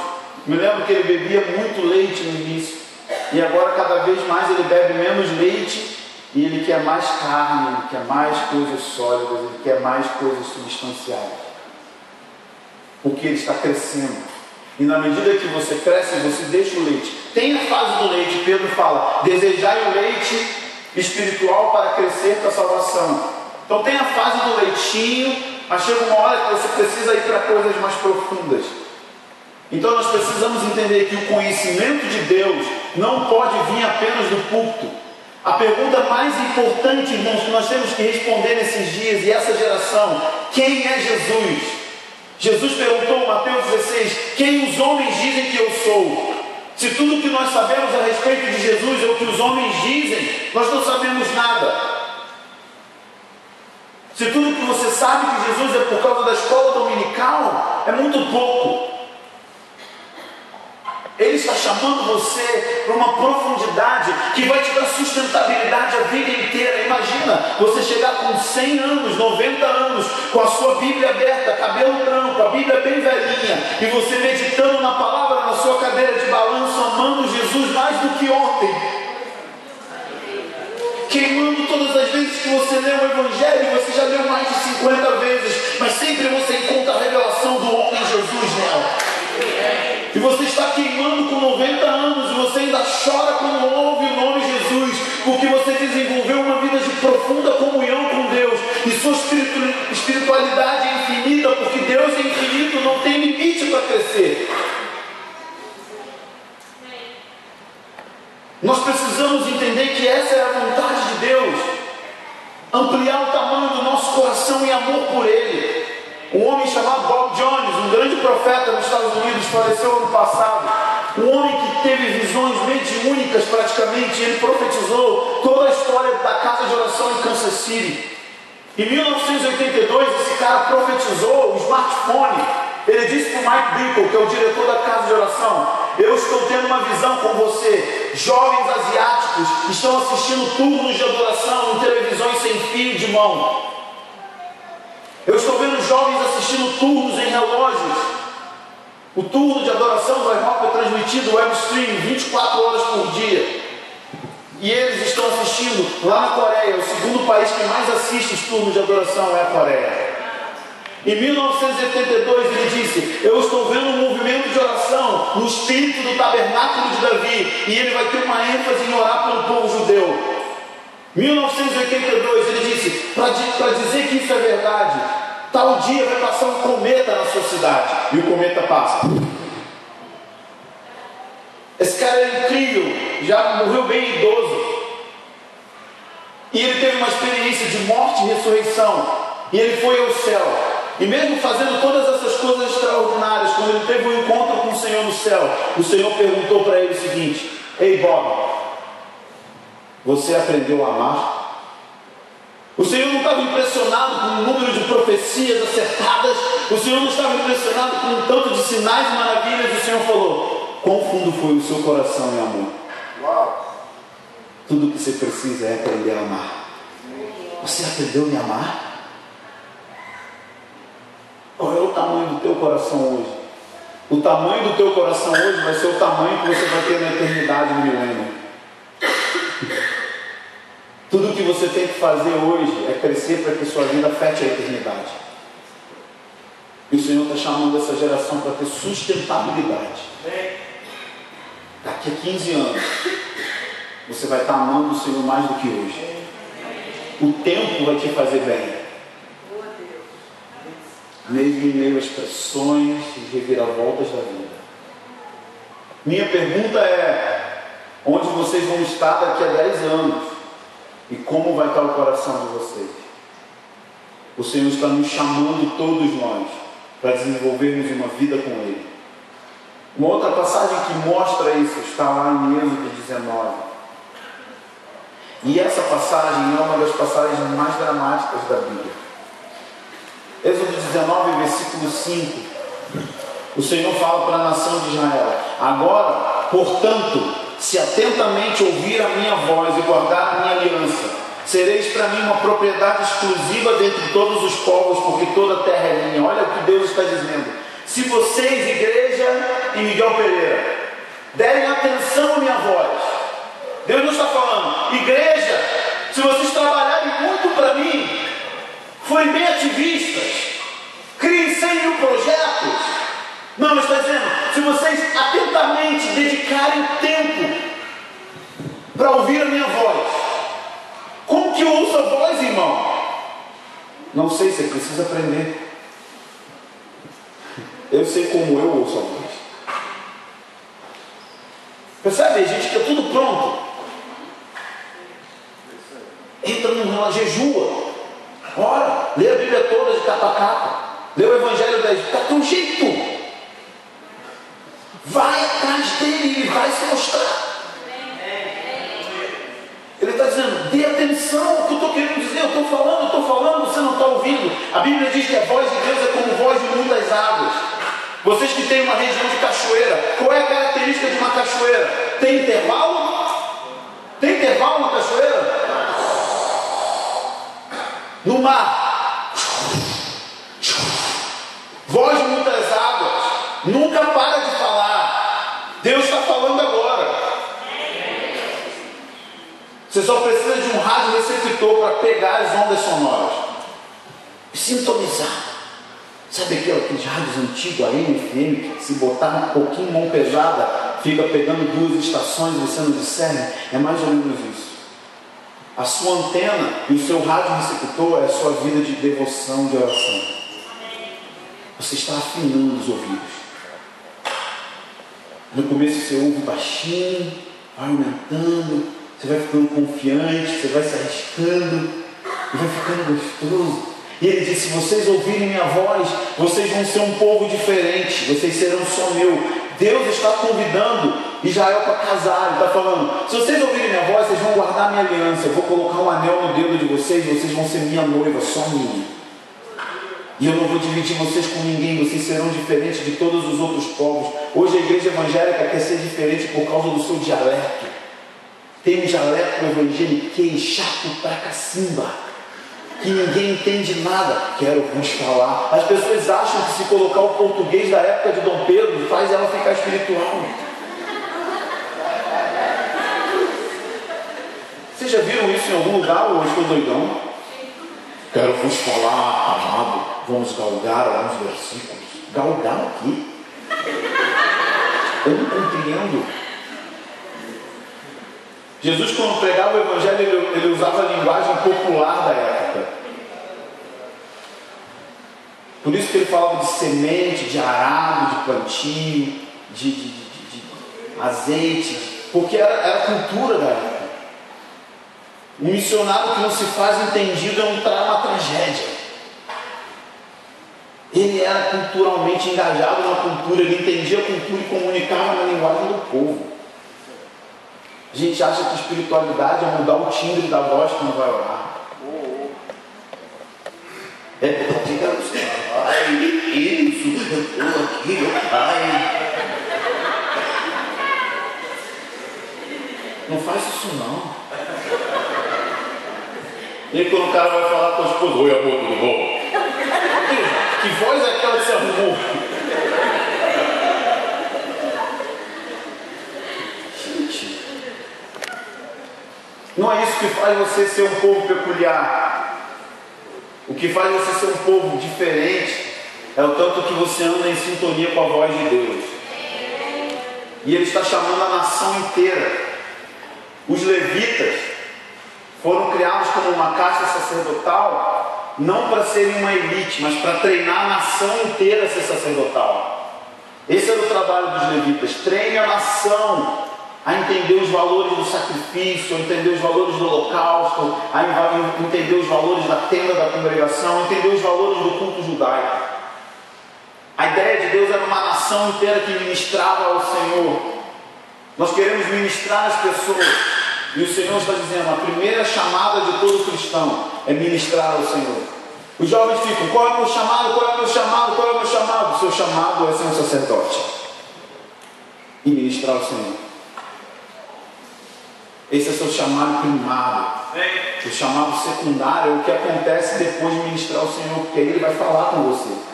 Me lembro que ele bebia muito leite no início. E agora cada vez mais ele bebe menos leite. E ele quer mais carne, ele quer mais coisas sólidas, ele quer mais coisas substanciais. Porque ele está crescendo. E na medida que você cresce, você deixa o leite. Tem a fase do leite, Pedro fala, desejai o leite espiritual para crescer para a salvação. Então tem a fase do leitinho, mas chega uma hora que você precisa ir para coisas mais profundas. Então nós precisamos entender que o conhecimento de Deus não pode vir apenas do púlpito. A pergunta mais importante, irmãos, que nós temos que responder nesses dias e essa geração: quem é Jesus? Jesus perguntou em Mateus 16: quem os homens dizem que eu sou? Se tudo que nós sabemos a respeito de Jesus é o que os homens dizem, nós não sabemos nada. Se tudo que você sabe de Jesus é por causa da escola dominical, é muito pouco. Ele está chamando você para uma profundidade que vai te dar sustentabilidade a vida inteira. Imagina você chegar com 100 anos, 90 anos, com a sua Bíblia aberta, cabelo branco, a Bíblia bem velhinha, e você meditando na palavra na sua cadeira de balanço, amando Jesus mais do que ontem, queimando todas as vezes que você lê o Evangelho. Você já leu mais de 50 vezes, mas sempre você encontra a revelação do homem Jesus nela. E você está queimando com 90 anos e você ainda chora quando ouve o nome Jesus, porque você desenvolveu uma vida de profunda comunhão com Deus, e sua espiritualidade é infinita, porque Deus é infinito, não tem limite para crescer. Nós precisamos entender que essa é a vontade de Deus, ampliar o tamanho do nosso coração em amor por Ele. Um homem chamado Bob Jones, um grande profeta nos Estados Unidos, faleceu ano passado. Um homem que teve visões mediúnicas praticamente. Ele profetizou toda a história da casa de oração em Kansas City. Em 1982, esse cara profetizou o smartphone. Ele disse para o Mike Bickle, que é o diretor da casa de oração: eu estou tendo uma visão com você. Jovens asiáticos estão assistindo turnos de adoração em televisões sem fio de mão. Eu estou vendo jovens assistindo turnos em relógios. O turno de adoração do iHop é transmitido web stream 24 horas por dia. E eles estão assistindo lá na Coreia. O segundo país que mais assiste os turnos de adoração é a Coreia. Em 1982 ele disse: eu estou vendo um movimento de oração no espírito do tabernáculo de Davi, e ele vai ter uma ênfase em orar pelo povo judeu. 1982 ele disse: para dizer que isso é verdade, tal dia vai passar um cometa na sua cidade. E o cometa passa. Esse cara é incrível, já morreu bem idoso, e ele teve uma experiência de morte e ressurreição, e ele foi ao céu. E mesmo fazendo todas essas coisas extraordinárias, quando ele teve um encontro com o Senhor no céu, o Senhor perguntou para ele o seguinte: ei Bob, você aprendeu a amar? O Senhor não estava impressionado com o número de profecias acertadas, o Senhor não estava impressionado com o tanto de sinais e maravilhas. O Senhor falou: quão fundo foi o seu coração em amor? Uau. Tudo que você precisa é aprender a amar. Você aprendeu a me amar? Qual é o tamanho do teu coração hoje? O tamanho do teu coração hoje vai ser o tamanho que você vai ter na eternidade, no milênio. Tudo que você tem que fazer hoje é crescer para que sua vida afete a eternidade. E o Senhor está chamando essa geração para ter sustentabilidade. Daqui a 15 anos, você vai estar amando o Senhor mais do que hoje. O tempo vai te fazer bem. Mesmo em meio às pressões e reviravoltas da vida. Minha pergunta é: onde vocês vão estar daqui a 10 anos? E como vai estar o coração de vocês? O Senhor está nos chamando, todos nós, para desenvolvermos uma vida com Ele. Uma outra passagem que mostra isso está lá em Êxodo 19. E essa passagem é uma das passagens mais dramáticas da Bíblia. Êxodo 19, versículo 5. O Senhor fala para a nação de Israel: agora, portanto, se atentamente ouvir a minha voz e guardar a minha aliança, sereis para mim uma propriedade exclusiva dentre todos os povos, porque toda a terra é minha. Olha o que Deus está dizendo. Se vocês, igreja e Miguel Pereira, derem atenção à minha voz, Deus não está falando: igreja, se vocês trabalharem muito para mim, forem bem ativistas, criem 100 mil projetos. Não, está dizendo: se vocês atentamente dedicarem tempo para ouvir a minha voz. Como que eu ouço a voz, irmão? Não sei, você precisa aprender. Eu sei como eu ouço a voz. Percebe, gente, que é tudo pronto. Entra num relógio, jejua, ora, lê a Bíblia toda de capa a capa, lê o Evangelho 10, está teu jeito. Vai atrás dele, ele vai se mostrar. Ele está dizendo: dê atenção ao que eu estou querendo dizer. Eu estou falando, você não está ouvindo. A Bíblia diz que a voz de Deus é como voz de muitas águas. Vocês que têm uma região de cachoeira, qual é a característica de uma cachoeira? Tem intervalo? Tem intervalo na cachoeira? No mar, voz de muitas águas, nunca para de falar. Deus está falando agora. Você só precisa de um rádio receptor para pegar as ondas sonoras e sintonizar. Sabe aqueles rádios antigos, a FM, que se botar um pouquinho mão pesada, fica pegando 2 estações e você não discerne? É mais ou menos isso. A sua antena e o seu rádio receptor é a sua vida de devoção, de oração. Você está afinando os ouvidos. No começo você ouve baixinho, vai aumentando, você vai ficando confiante, você vai se arriscando e vai ficando gostoso. E ele diz: se vocês ouvirem minha voz, vocês vão ser um povo diferente, vocês serão só meu. Deus está convidando Israel para casar. Ele está falando: se vocês ouvirem minha voz, vocês vão guardar minha aliança. Eu vou colocar um anel no dedo de vocês, vocês vão ser minha noiva, só minha. E eu não vou dividir vocês com ninguém, vocês serão diferentes de todos os outros povos. Hoje a igreja evangélica quer ser diferente por causa do seu dialeto. Tem um dialeto evangeliquez chato pra cacimba, que ninguém entende nada. Quero vos falar. As pessoas acham que se colocar o português da época de Dom Pedro faz ela ficar espiritual. Vocês já viram isso em algum lugar ou eu estou doidão? Quero vos falar, amado. Vamos galgar alguns versículos. Galgar aqui? Eu não compreendo. Jesus, quando pregava o Evangelho, ele usava a linguagem popular da época. Por isso que ele falava de semente, de arado, de plantio, de azeite, porque era a cultura da época. Um missionário que não se faz entendido é uma tragédia. Ele era culturalmente engajado na cultura, ele entendia a cultura e comunicava na linguagem do povo. A gente acha que espiritualidade é mudar o timbre da voz quando vai orar. Ai, isso, eu estou aqui, meu pai. Não faz isso não. E aí quando o cara vai falar com a esposa, oi amor, tudo bom? Que voz é aquela que se arrumou? Gente, não é isso que faz você ser um povo peculiar. O que faz você ser um povo diferente é o tanto que você anda em sintonia com a voz de Deus. E Ele está chamando a nação inteira. Os levitas foram criados como uma casta sacerdotal, não para serem uma elite, mas para treinar a nação inteira a ser sacerdotal. Esse era o trabalho dos levitas. Treine a nação a entender os valores do sacrifício, a entender os valores do holocausto, a entender os valores da tenda da congregação, a entender os valores do culto judaico. A ideia de Deus era uma nação inteira que ministrava ao Senhor. Nós queremos ministrar as pessoas. E o Senhor está dizendo, a primeira chamada de todo cristão é ministrar ao Senhor. Os jovens ficam, qual é o meu chamado, qual é o meu chamado, qual é o meu chamado? O seu chamado é ser um sacerdote e ministrar ao Senhor. Esse é o seu chamado primário. O chamado secundário é o que acontece depois de ministrar ao Senhor, porque aí Ele vai falar com você.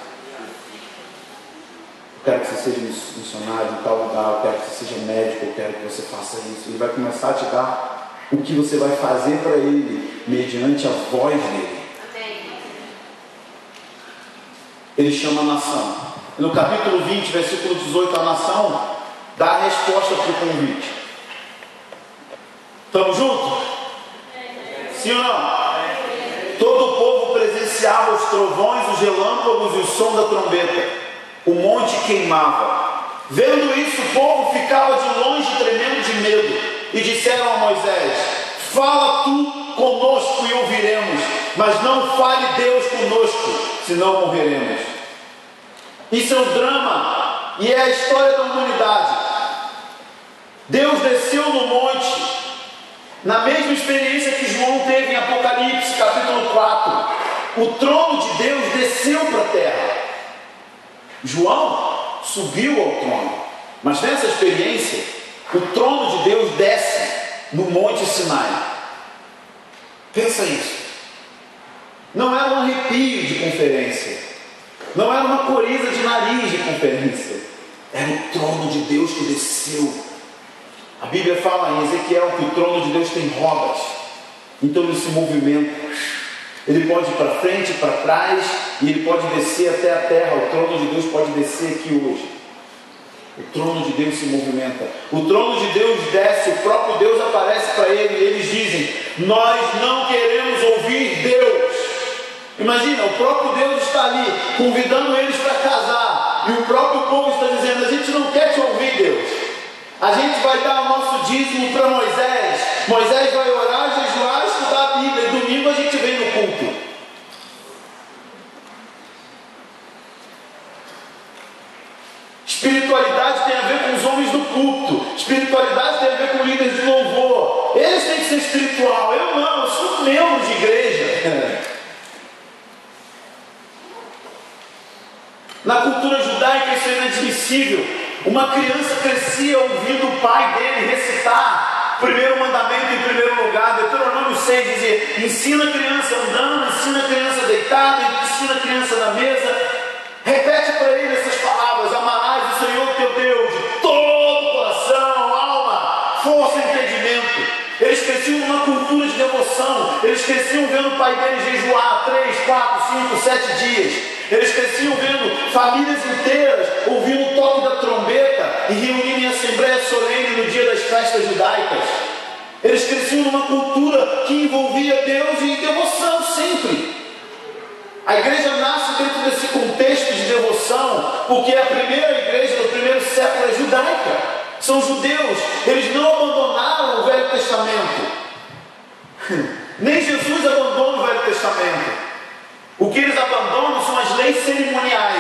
Eu quero que você seja missionário em tal lugar, eu quero que você seja médico, eu quero que você faça isso. Ele vai começar a te dar o que você vai fazer para Ele, mediante a voz dEle. Ele chama a nação. No capítulo 20, versículo 18, a nação dá a resposta para o convite. Estamos juntos? Sim ou não? Todo o povo presenciava os trovões, os relâmpagos e o som da trombeta. O monte queimava. Vendo isso, o povo ficava de longe tremendo de medo. E disseram a Moisés, fala tu conosco e ouviremos, mas não fale Deus conosco, senão morreremos. Isso é um drama e é a história da humanidade. Deus desceu no monte, na mesma experiência que João teve em Apocalipse, capítulo 4. O trono de Deus desceu para a terra. João subiu ao trono, mas nessa experiência, o trono de Deus desce no Monte Sinai. Pensa isso. Não era um arrepio de conferência, não era uma coriza de nariz de conferência, era o trono de Deus que desceu. A Bíblia fala em Ezequiel que o trono de Deus tem rodas, então ele se movimenta. Ele pode ir para frente, para trás, e ele pode descer até a terra. O trono de Deus pode descer aqui hoje. O trono de Deus se movimenta. O trono de Deus desce, o próprio Deus aparece para ele, e eles dizem, nós não queremos ouvir Deus. Imagina, o próprio Deus está ali, convidando eles para casar, e o próprio povo está dizendo, a gente não quer te ouvir, Deus. A gente vai dar o nosso dízimo para Moisés. Moisés vai orar, jejuar, estudar a Bíblia, e domingo a gente vem no culto. Espiritualidade tem a ver com os homens do culto. Espiritualidade tem a ver com líderes de louvor. Eles têm que ser espiritual. Eu não, eu sou membro de igreja. Na cultura judaica isso é inadmissível. Uma criança crescia ouvindo o pai dele recitar o primeiro mandamento em primeiro lugar. Deuteronômio 6 dizia, ensina a criança andando, ensina a criança deitada, ensina a criança na mesa. Repete para ele essas palavras, amarás o Senhor teu Deus de todo o coração, alma, força e entendimento. Eles cresciam numa cultura de devoção. Eles cresciam vendo o pai deles jejuar 3, 4, 5, 7 dias. Eles cresciam vendo famílias inteiras ouvindo o toque da trombeta e reunindo em assembleia solene no dia das festas judaicas. Eles cresciam numa cultura que envolvia Deus e devoção sempre. A igreja nasce dentro desse contexto de devoção, porque a primeira igreja do primeiro século é judaica. São judeus, eles não abandonaram o Velho Testamento. Nem Jesus abandona o Velho Testamento. O que eles abandonam são as leis cerimoniais.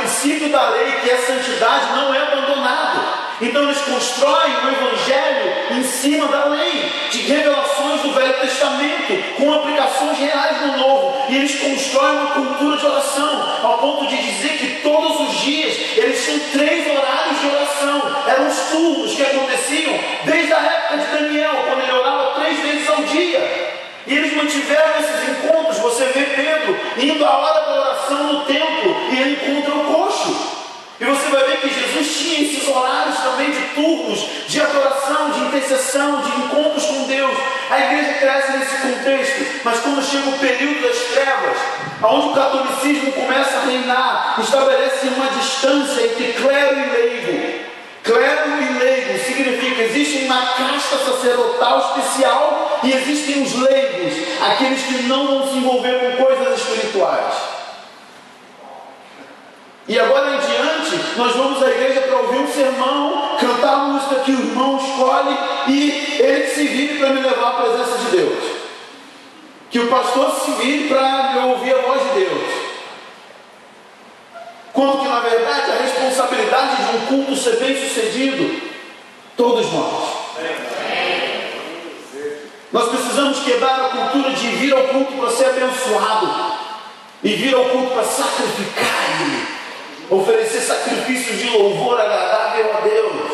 princípio da lei, que é santidade, não é abandonado. Então eles constroem o Evangelho em cima da lei, de revelações do Velho Testamento, com aplicações reais no Novo. E eles constroem uma cultura de oração, ao ponto de dizer que todos os dias eles tinham 3 horários de oração. Eram os turnos que aconteciam desde a época de Daniel, quando ele orava 3 vezes ao dia. E eles mantiveram esses encontros. Você vê Pedro indo à hora da oração no templo e ele encontra o coxo. E você vai ver que Jesus tinha esses horários também de turnos, de adoração, de intercessão, de encontros com Deus. A igreja cresce nesse contexto, mas quando chega o período das trevas, onde o catolicismo começa a reinar, estabelece uma distância entre clero e leigo. Clero e leigo significa, existe uma casta sacerdotal especial e existem os leigos, aqueles que não vão se envolver com coisas espirituais. E agora em diante, nós vamos à igreja para ouvir um sermão, cantar a música que o irmão escolhe e ele se vire para me levar à presença de Deus. Que o pastor se vire para me ouvir a voz de Deus. Quando que na verdade a responsabilidade de um culto ser bem sucedido, todos nós. Nós precisamos quebrar a cultura de vir ao culto para ser abençoado e vir ao culto para sacrificar Ele. Oferecer sacrifícios de louvor agradável a Deus.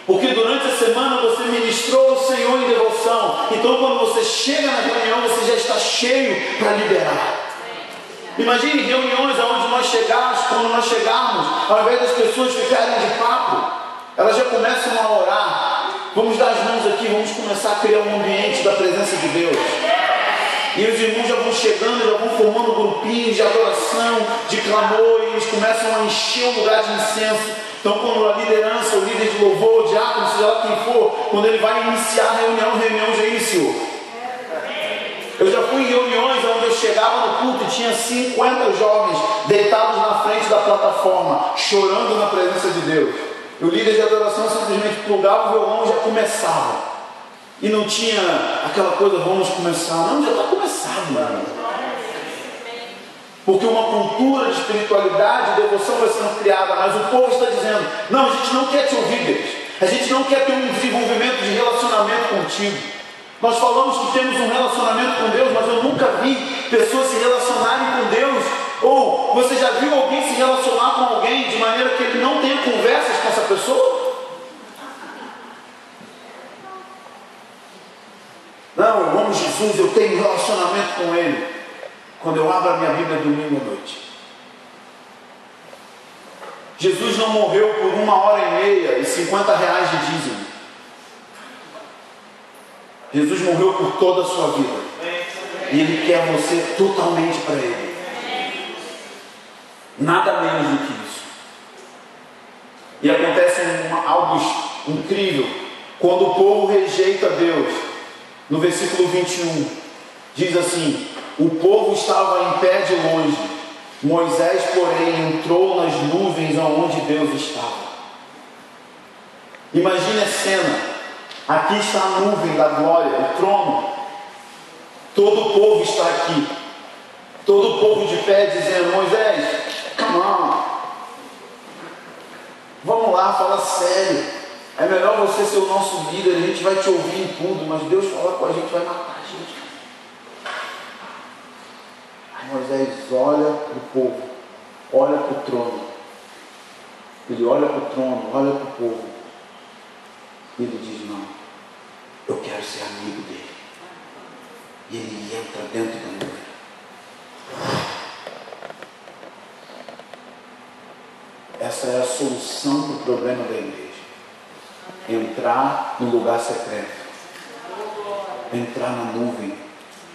Porque durante a semana você ministrou o Senhor em devoção. Então quando você chega na reunião, você já está cheio para liberar. Imagine reuniões onde nós chegamos, quando nós chegarmos, ao invés das pessoas ficarem de papo, elas já começam a orar. Vamos dar as mãos aqui, vamos começar a criar um ambiente da presença de Deus. E os irmãos já vão chegando, já vão formando grupinhos de adoração, de clamor, e eles começam a encher o lugar de incenso. Então quando a liderança, o líder de louvor, o diácono, seja lá quem for, quando ele vai iniciar a reunião já iniciou. Eu já fui em reuniões onde eu chegava no culto e tinha 50 jovens deitados na frente da plataforma, chorando na presença de Deus. E o líder de adoração simplesmente plugava o violão e já começava. E não tinha aquela coisa, vamos começar. Não, já está começado, mano. Porque uma cultura de espiritualidade, de devoção vai sendo criada, mas o povo está dizendo, não, a gente não quer te ouvir, Deus. A gente não quer ter um desenvolvimento de relacionamento contigo. Nós falamos que temos um relacionamento com Deus, mas eu nunca vi pessoas se relacionarem com Deus. Ou você já viu alguém se relacionar com alguém de maneira que ele não tenha conversas com essa pessoa? Não, eu amo Jesus, eu tenho um relacionamento com Ele. Quando eu abro a minha Bíblia domingo à noite. Jesus não morreu por 1h30 e 50 reais de dízimo. Jesus morreu por toda a sua vida. E Ele quer você totalmente para Ele. Nada menos do que isso. E acontece algo incrível. Quando o povo rejeita Deus. No versículo 21, diz assim: o povo estava em pé de longe. Moisés, porém, entrou nas nuvens aonde Deus estava. Imagine a cena. Aqui está a nuvem da glória, o trono. Todo o povo está aqui. Todo o povo de pé dizendo: Moisés, come on. Vamos lá, fala sério. É melhor você ser o nosso líder, a gente vai te ouvir em tudo, mas Deus falar com a gente vai matar a gente. Aí Moisés olha para o povo, olha para o trono. Ele olha para o trono, olha para o povo. E ele diz: não, eu quero ser amigo dele. E ele entra dentro da nuvem. Essa é a solução para o problema da igreja. Entrar no lugar secreto. Entrar na nuvem.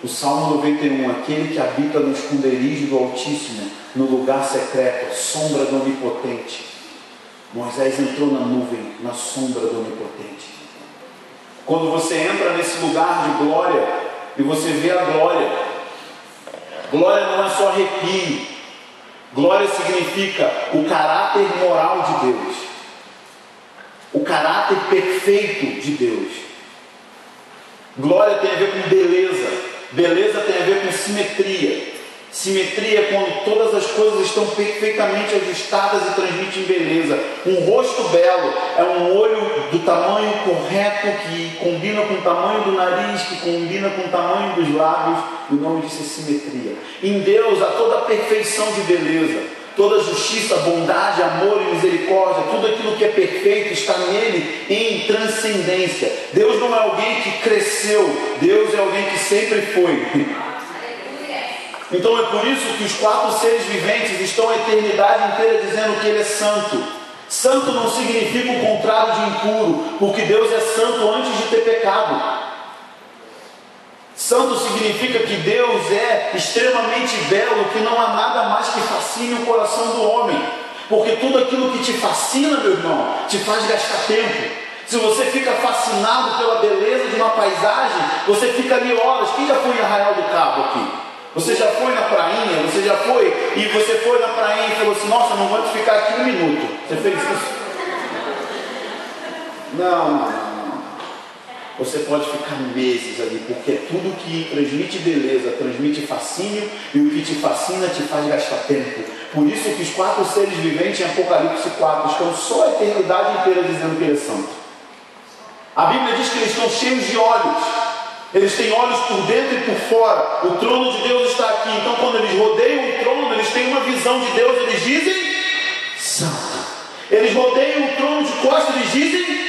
O Salmo 91, aquele que habita no esconderijo do Altíssimo, no lugar secreto, a sombra do Onipotente. Moisés entrou na nuvem, na sombra do Onipotente. Quando você entra nesse lugar de glória, e você vê a glória, glória não é só arrepio. Glória significa o caráter moral de Deus. O caráter perfeito de Deus. Glória tem a ver com beleza. Beleza tem a ver com simetria. Simetria é quando todas as coisas estão perfeitamente ajustadas e transmitem beleza. Um rosto belo é um olho do tamanho correto, que combina com o tamanho do nariz, que combina com o tamanho dos lábios. O nome disso é simetria. Em Deus há toda a perfeição de beleza, toda justiça, bondade, amor e misericórdia. Tudo aquilo que é perfeito está nele em transcendência. Deus não é alguém que cresceu, Deus é alguém que sempre foi. Então é por isso que os 4 seres viventes estão a eternidade inteira dizendo que Ele é santo. Santo não significa o contrário de impuro, porque Deus é santo antes de ter pecado. Santo significa que Deus é extremamente belo, que não há nada mais que fascine o coração do homem. Porque tudo aquilo que te fascina, meu irmão, te faz gastar tempo. Se você fica fascinado pela beleza de uma paisagem, você fica ali horas. Quem já foi em Arraial do Cabo aqui? Você já foi na prainha? Você já foi? E você foi na prainha e falou assim: nossa, não vou ficar aqui um minuto. Você fez isso? Não. Você pode ficar meses ali, porque tudo que transmite beleza, transmite fascínio, e o que te fascina te faz gastar tempo. Por isso que os 4 seres viventes em Apocalipse 4 estão só a eternidade inteira dizendo que Ele é santo. A Bíblia diz que eles estão cheios de olhos. Eles têm olhos por dentro e por fora. O trono de Deus está aqui. Então quando eles rodeiam o trono, eles têm uma visão de Deus. Eles dizem santo. Eles rodeiam o trono de costas. Eles dizem.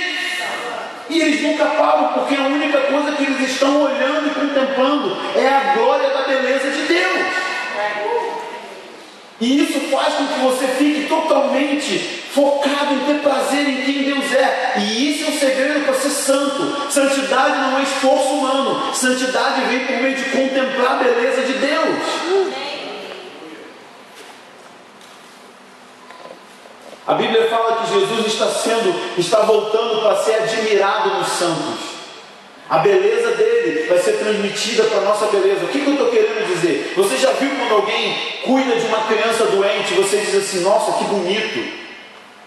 E eles nunca param, porque a única coisa que eles estão olhando e contemplando é a glória da beleza de Deus. E isso faz com que você fique totalmente focado em ter prazer em quem Deus é. E isso é o segredo para ser santo. Santidade não é esforço humano. Santidade vem por meio de contemplar a beleza de Deus. A Bíblia fala que Jesus está voltando para ser admirado nos santos. A beleza dele vai ser transmitida para a nossa beleza. O que eu estou querendo dizer? Você já viu quando alguém cuida de uma criança doente, você diz assim: nossa, que bonito.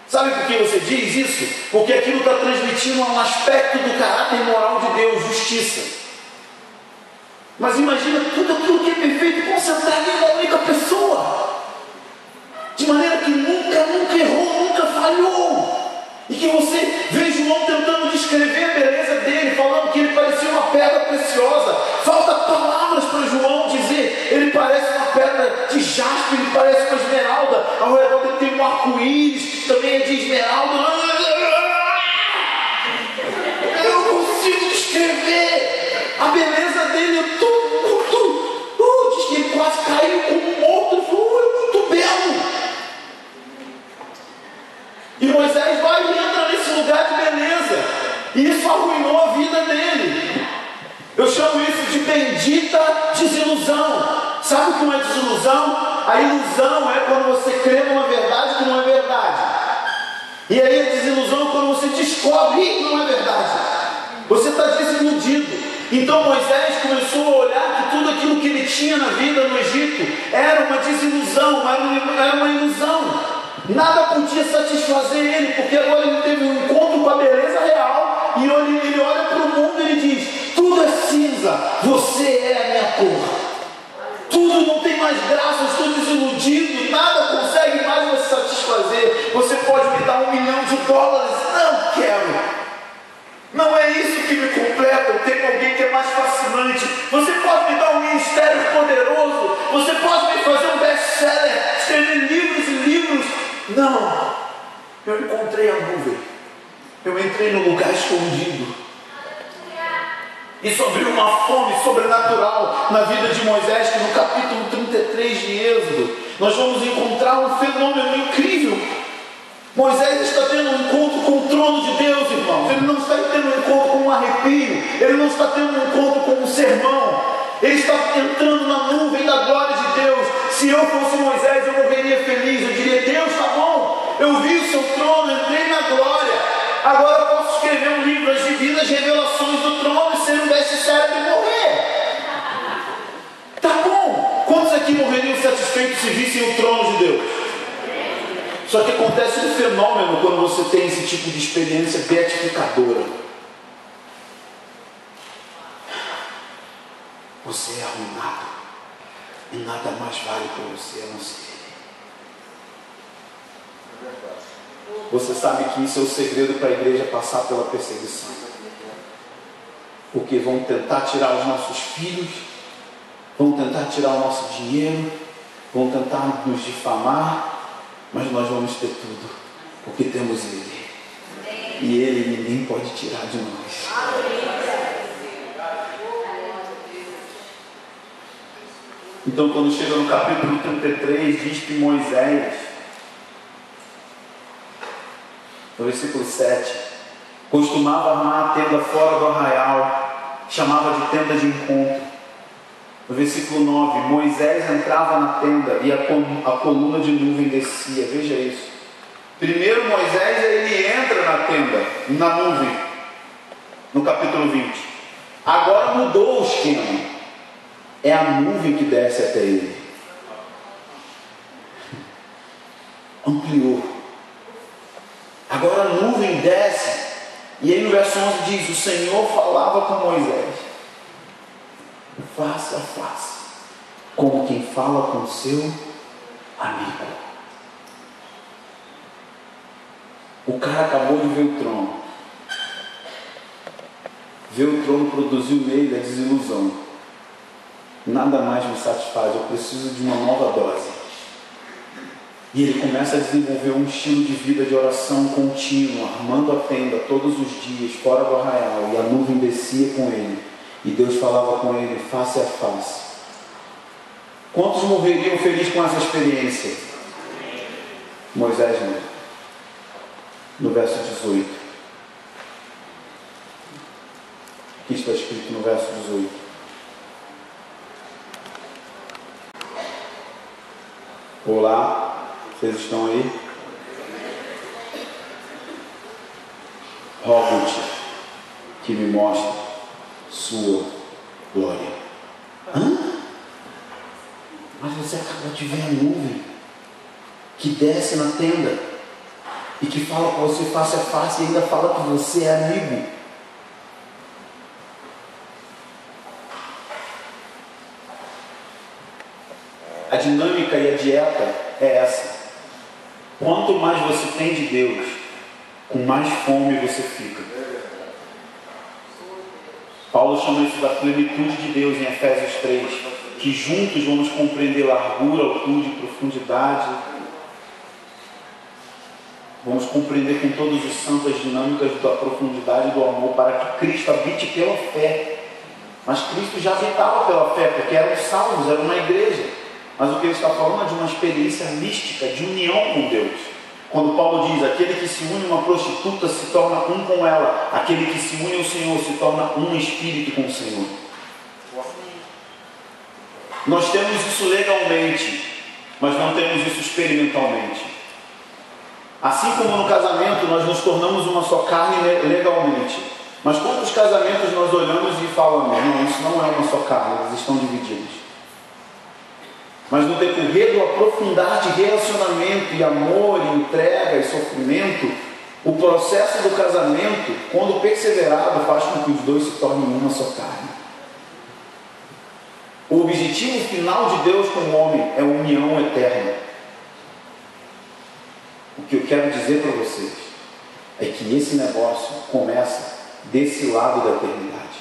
Sabe por que você diz isso? Porque aquilo está transmitindo um aspecto do caráter moral de Deus, justiça. Mas imagina tudo aquilo que é perfeito concentrado em uma única pessoa, de maneira que nunca errou, nunca falhou. E que você vê João tentando descrever a beleza dele, falando que ele parecia uma pedra preciosa. Falta palavras para João dizer: ele parece uma pedra de jaspe, ele parece uma esmeralda. Ao redor dele tem um arco-íris que também é de esmeralda. Eu não consigo descrever a beleza dele. Diz que ele quase caiu como um morto. Ele falou: é muito belo. E Moisés vai e entra nesse lugar de beleza. E isso arruinou a vida dele. Eu chamo isso de bendita desilusão. Sabe o que é uma desilusão? A ilusão é quando você crê numa verdade que não é verdade. E aí a desilusão é quando você descobre que não é verdade. Você está desiludido. Então Moisés começou a olhar que tudo aquilo que ele tinha na vida no Egito era uma desilusão, era uma ilusão. Nada podia satisfazer ele, porque agora ele teve um encontro com a beleza real. E ele olha para o mundo e ele diz: tudo é cinza, você é a minha cor. Tudo não tem mais graça, estou desiludido, nada consegue mais me satisfazer. Você pode me dar $1 milhão? Não quero. Não é isso que me completa. Eu tenho alguém que é mais fascinante. Você pode me dar um ministério poderoso. Você pode me fazer um best-seller, escrever livros e livros. Não, eu encontrei a nuvem. Eu entrei no lugar escondido. Isso abriu uma fome sobrenatural na vida de Moisés, que no capítulo 33 de Êxodo nós vamos encontrar um fenômeno incrível. Moisés está tendo um encontro com o trono de Deus, irmãos. Ele não está tendo um encontro com um arrepio. Ele não está tendo um encontro com um sermão. Ele está entrando na nuvem da glória de Deus. Se eu fosse Moisés, eu morreria feliz. Eu diria: Deus, está bom, eu vi o seu trono, entrei na glória. Agora eu posso escrever um livro, as divinas revelações do trono, e ser um best-seller e morrer. Tá bom. Quantos aqui morreriam satisfeitos se vissem o trono de Deus? Só que acontece um fenômeno quando você tem esse tipo de experiência beatificadora. Você é arruinado. E nada mais vale para você a não ser Ele. Você sabe que isso é o segredo para a igreja passar pela perseguição. Porque vão tentar tirar os nossos filhos, vão tentar tirar o nosso dinheiro, vão tentar nos difamar, mas nós vamos ter tudo, porque temos Ele. E Ele ninguém pode tirar de nós. Então, quando chega no capítulo 33, diz que Moisés, no versículo 7, costumava armar a tenda fora do arraial, chamava de tenda de encontro. No versículo 9, Moisés entrava na tenda e a coluna de nuvem descia. Veja isso. Primeiro Moisés, ele entra na tenda, na nuvem, no capítulo 20. Agora mudou o esquema. É a nuvem que desce até ele. Ampliou. Agora a nuvem desce. E aí no verso 11 diz: o Senhor falava com Moisés face a face, como quem fala com seu amigo. O cara acabou de ver o trono. Ver o trono produziu nele a desilusão. Nada mais me satisfaz, eu preciso de uma nova dose. E ele começa a desenvolver um estilo de vida de oração contínua, armando a tenda todos os dias, fora do arraial, e a nuvem descia com ele, e Deus falava com ele face a face. Quantos morreriam felizes com essa experiência? Moisés mesmo. No verso 18. O que está escrito no verso 18? Olá, vocês estão aí? Rogo-te que me mostre sua glória. Hã? Mas você acabou de ver a nuvem que desce na tenda e que fala com você face a face e ainda fala que você é amigo. A dinâmica e a dieta é essa. Quanto mais você tem de Deus, com mais fome você fica. Paulo chama isso da plenitude de Deus em Efésios 3, que juntos vamos compreender largura, altura e profundidade. Vamos compreender com todos os santos as dinâmicas da profundidade do amor, para que Cristo habite pela fé. Mas Cristo já habitava pela fé, porque eram salvos, era uma igreja. Mas o que ele está falando é de uma experiência mística, de união com Deus. Quando Paulo diz: aquele que se une a uma prostituta se torna um com ela, aquele que se une ao Senhor se torna um espírito com o Senhor. Nós temos isso legalmente, mas não temos isso experimentalmente. Assim como no casamento nós nos tornamos uma só carne legalmente, mas quantos casamentos nós olhamos e falamos: não, isso não é uma só carne, eles estão divididos. Mas no decorrer do aprofundar de relacionamento e amor, e entrega e sofrimento, o processo do casamento, quando perseverado, faz com que os dois se tornem uma só carne. O objetivo final de Deus com o homem é a união eterna. O que eu quero dizer para vocês é que esse negócio começa desse lado da eternidade.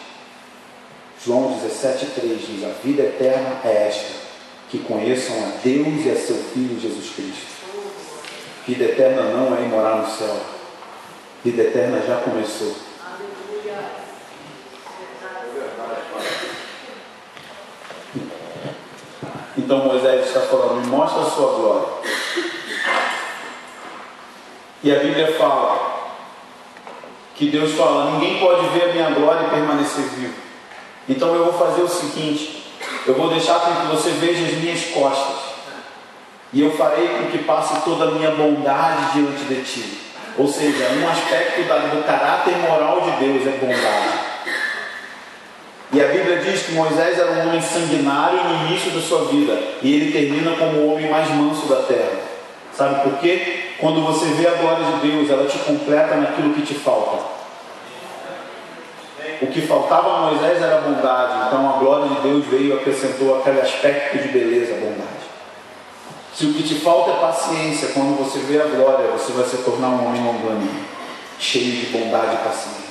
João 17,3 diz: a vida eterna é esta, que conheçam a Deus e a seu Filho Jesus Cristo. Vida eterna não é ir morar no céu. Vida eterna já começou. Então Moisés está falando: me mostra a sua glória. E a Bíblia fala que Deus fala: ninguém pode ver a minha glória e permanecer vivo. Então eu vou fazer o seguinte: eu vou deixar com que você veja as minhas costas, e eu farei com que passe toda a minha bondade diante de ti. Ou seja, um aspecto do caráter moral de Deus é bondade. E a Bíblia diz que Moisés era um homem sanguinário no início da sua vida, e ele termina como o homem mais manso da terra. Sabe por quê? Quando você vê a glória de Deus, ela te completa naquilo que te falta. o que faltava a Moisés era a bondade, então a glória de Deus veio e acrescentou aquele aspecto de beleza, a bondade. Se o que te falta é paciência, quando você vê a glória, você vai se tornar um homem longânimo, cheio de bondade e paciência.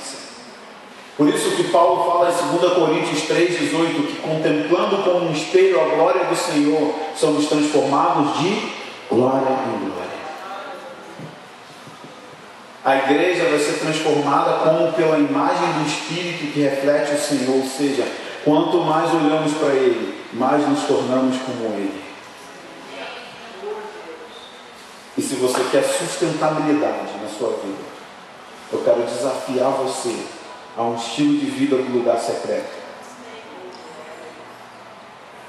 Por isso que Paulo fala em 2 Coríntios 3,18, que contemplando como um espelho a glória do Senhor, somos transformados de glória em glória. A igreja vai ser transformada como pela imagem do Espírito que reflete o Senhor, ou seja, quanto mais olhamos para Ele, mais nos tornamos como Ele. E se você quer sustentabilidade na sua vida, eu quero desafiar você a um estilo de vida do lugar secreto.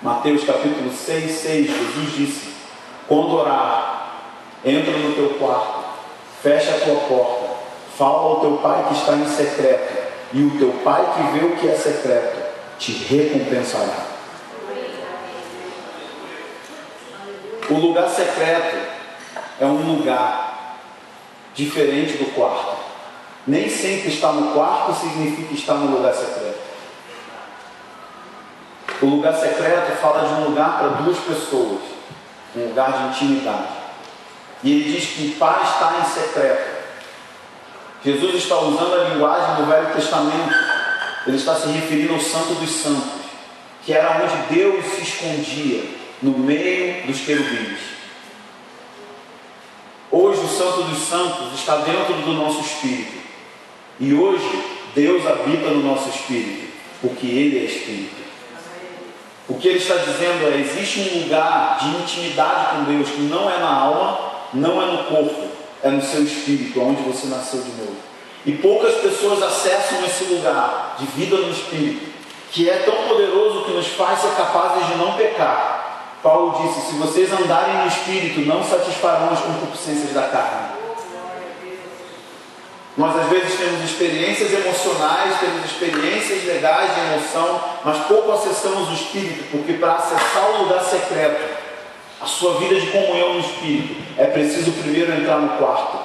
Mateus capítulo 6, Jesus disse: quando orar, entra no teu quarto, fecha a tua porta, fala ao teu pai que está em secreto, e o teu pai que vê o que é secreto te recompensará. O lugar secreto é um lugar diferente do quarto. Nem sempre estar no quarto significa estar no lugar secreto. O lugar secreto fala de um lugar para duas pessoas, um lugar de intimidade. E ele diz que o Pai está em secreto. Jesus está usando a linguagem do Velho Testamento. Ele está se referindo ao Santo dos Santos, que era onde Deus se escondia, no meio dos querubins. Hoje o Santo dos Santos está dentro do nosso espírito. E hoje Deus habita no nosso espírito, porque Ele é Espírito. O que Ele está dizendo é: existe um lugar de intimidade com Deus que não é na alma, não é no corpo, é no seu espírito, onde você nasceu de novo. E poucas pessoas acessam esse lugar de vida no espírito, que é tão poderoso que nos faz ser capazes de não pecar. Paulo disse: se vocês andarem no espírito, não satisfarão as concupiscências da carne. Nós às vezes temos experiências emocionais, temos experiências legais de emoção, mas pouco acessamos o Espírito, porque para acessar o lugar secreto, a sua vida de comunhão no Espírito, é preciso primeiro entrar no quarto.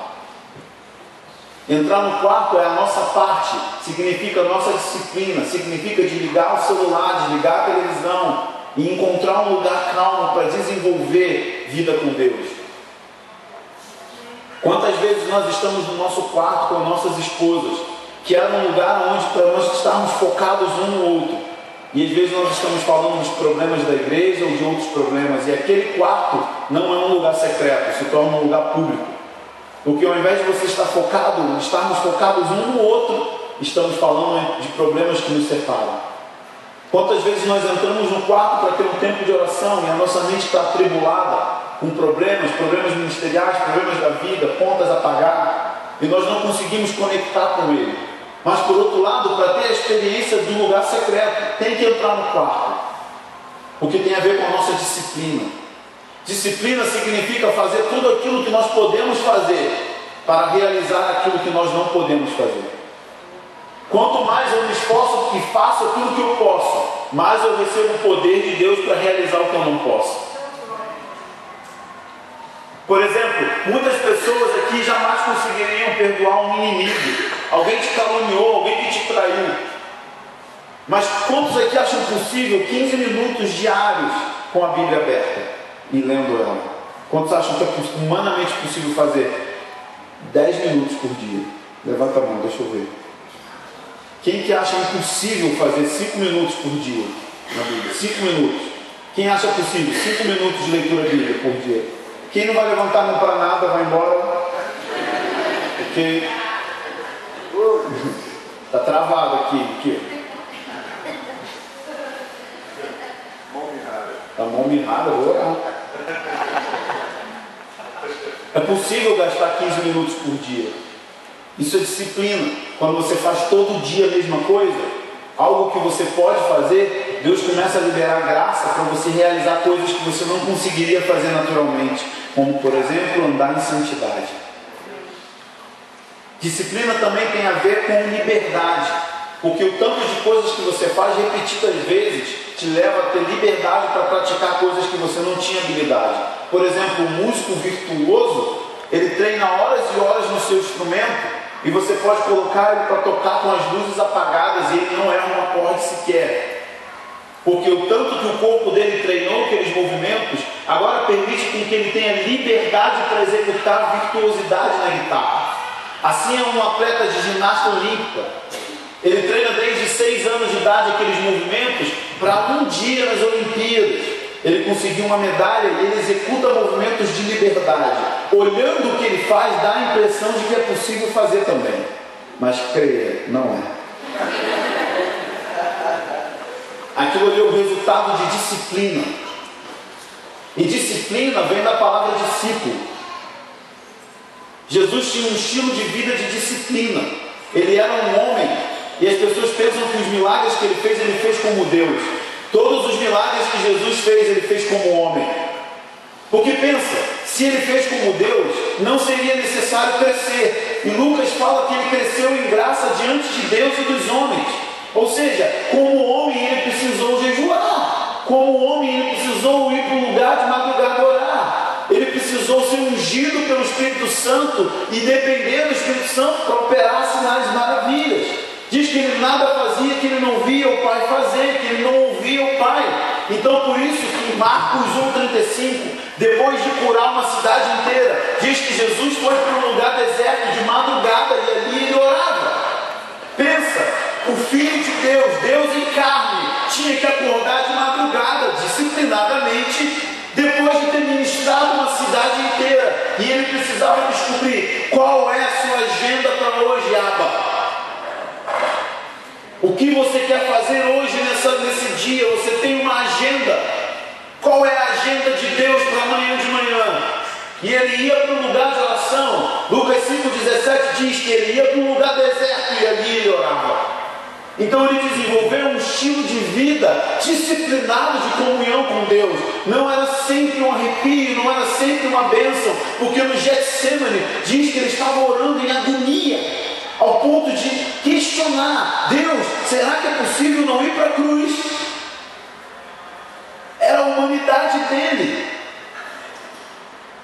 Entrar no quarto é a nossa parte, significa a nossa disciplina, significa desligar o celular, desligar a televisão e encontrar um lugar calmo para desenvolver vida com Deus. Quantas vezes nós estamos no nosso quarto com nossas esposas, que era um lugar onde para nós estarmos focados um no outro, e às vezes nós estamos falando dos problemas da igreja ou de outros problemas, e aquele quarto não é um lugar secreto, se torna um lugar público, porque ao invés de você estarmos focados um no outro, estamos falando de problemas que nos separam. Quantas vezes nós entramos no quarto para ter um tempo de oração e a nossa mente está atribulada com problemas ministeriais, problemas da vida, contas a pagar, e nós não conseguimos conectar com Ele. Mas por outro lado, para ter a experiência do lugar secreto, tem que entrar no quarto, porque tem a ver com a nossa disciplina. Disciplina significa fazer tudo aquilo que nós podemos fazer para realizar aquilo que nós não podemos fazer. Quanto mais eu me esforço e faço aquilo que eu posso, mais eu recebo o poder de Deus para realizar o que eu não posso. Por exemplo, muitas pessoas aqui jamais conseguiriam perdoar um inimigo, alguém te caluniou, alguém que te traiu. Mas quantos aqui acham possível 15 minutos diários com a Bíblia aberta e lendo ela? Quantos acham que é humanamente possível fazer 10 minutos por dia? Levanta a mão, deixa eu ver. Quem que acha impossível fazer 5 minutos por dia na Bíblia? 5 minutos. Quem acha possível 5 minutos de leitura bíblica por dia? Quem não vai levantar a mão para nada, vai embora. Porque está travado aqui. Está mão mirrada, vou orar. É possível gastar 15 minutos por dia. Isso é disciplina. Quando você faz todo dia a mesma coisa, algo que você pode fazer, Deus começa a liberar graça para você realizar coisas que você não conseguiria fazer naturalmente, como por exemplo andar em santidade. Disciplina também tem a ver com liberdade, porque o tanto de coisas que você faz repetidas vezes te leva a ter liberdade para praticar coisas que você não tinha habilidade. Por exemplo, um músico virtuoso, ele treina horas e horas no seu instrumento, e você pode colocar ele para tocar com as luzes apagadas e ele não erra um acorde sequer. Porque o tanto que o corpo dele treinou aqueles movimentos, agora permite com que ele tenha liberdade para executar virtuosidade na guitarra. Assim é um atleta de ginástica olímpica. Ele treina desde 6 anos de idade aqueles movimentos para um dia nas Olimpíadas ele conseguiu uma medalha e ele executa movimentos de liberdade. Olhando o que ele faz, dá a impressão de que é possível fazer também. Mas creia, não é. Aquilo ali é o resultado de disciplina. E disciplina vem da palavra discípulo. Jesus tinha um estilo de vida de disciplina. Ele era um homem. E as pessoas pensam que os milagres que ele fez como Deus. Todos os milagres que Jesus fez, ele fez como homem. Porque pensa, se ele fez como Deus, não seria necessário crescer. E Lucas fala que ele cresceu em graça diante de Deus e dos homens. Ou seja, como homem ele precisou jejuar. Como homem ele precisou ir para um lugar de madrugada orar. Ele precisou ser ungido pelo Espírito Santo e depender do Espírito Santo para operar sinais e maravilhas. Diz que ele nada fazia que ele não via o Pai fazer, que ele não ouvia o Pai. Então por isso que em Marcos 1,35, depois de curar uma cidade inteira, diz que Jesus foi para um lugar deserto de madrugada e ali ele orava. Pensa, o Filho de Deus, Deus em carne, tinha que acordar de madrugada, disciplinadamente, depois de ter ministrado uma cidade inteira. E ele precisava descobrir qual é a sua agenda para hoje, Abba. O que você quer fazer hoje nesse dia? Você tem uma agenda. Qual é a agenda de Deus para amanhã de manhã? E ele ia para um lugar de oração. Lucas 5,17 diz que ele ia para um lugar deserto e ali ele orava. Então ele desenvolveu um estilo de vida disciplinado de comunhão com Deus. Não era sempre um arrepio, não era sempre uma bênção, porque no Getsemane diz que ele estava orando em agonia, ao ponto de questionar: Deus, será que é possível não ir para a cruz? Era a humanidade dele.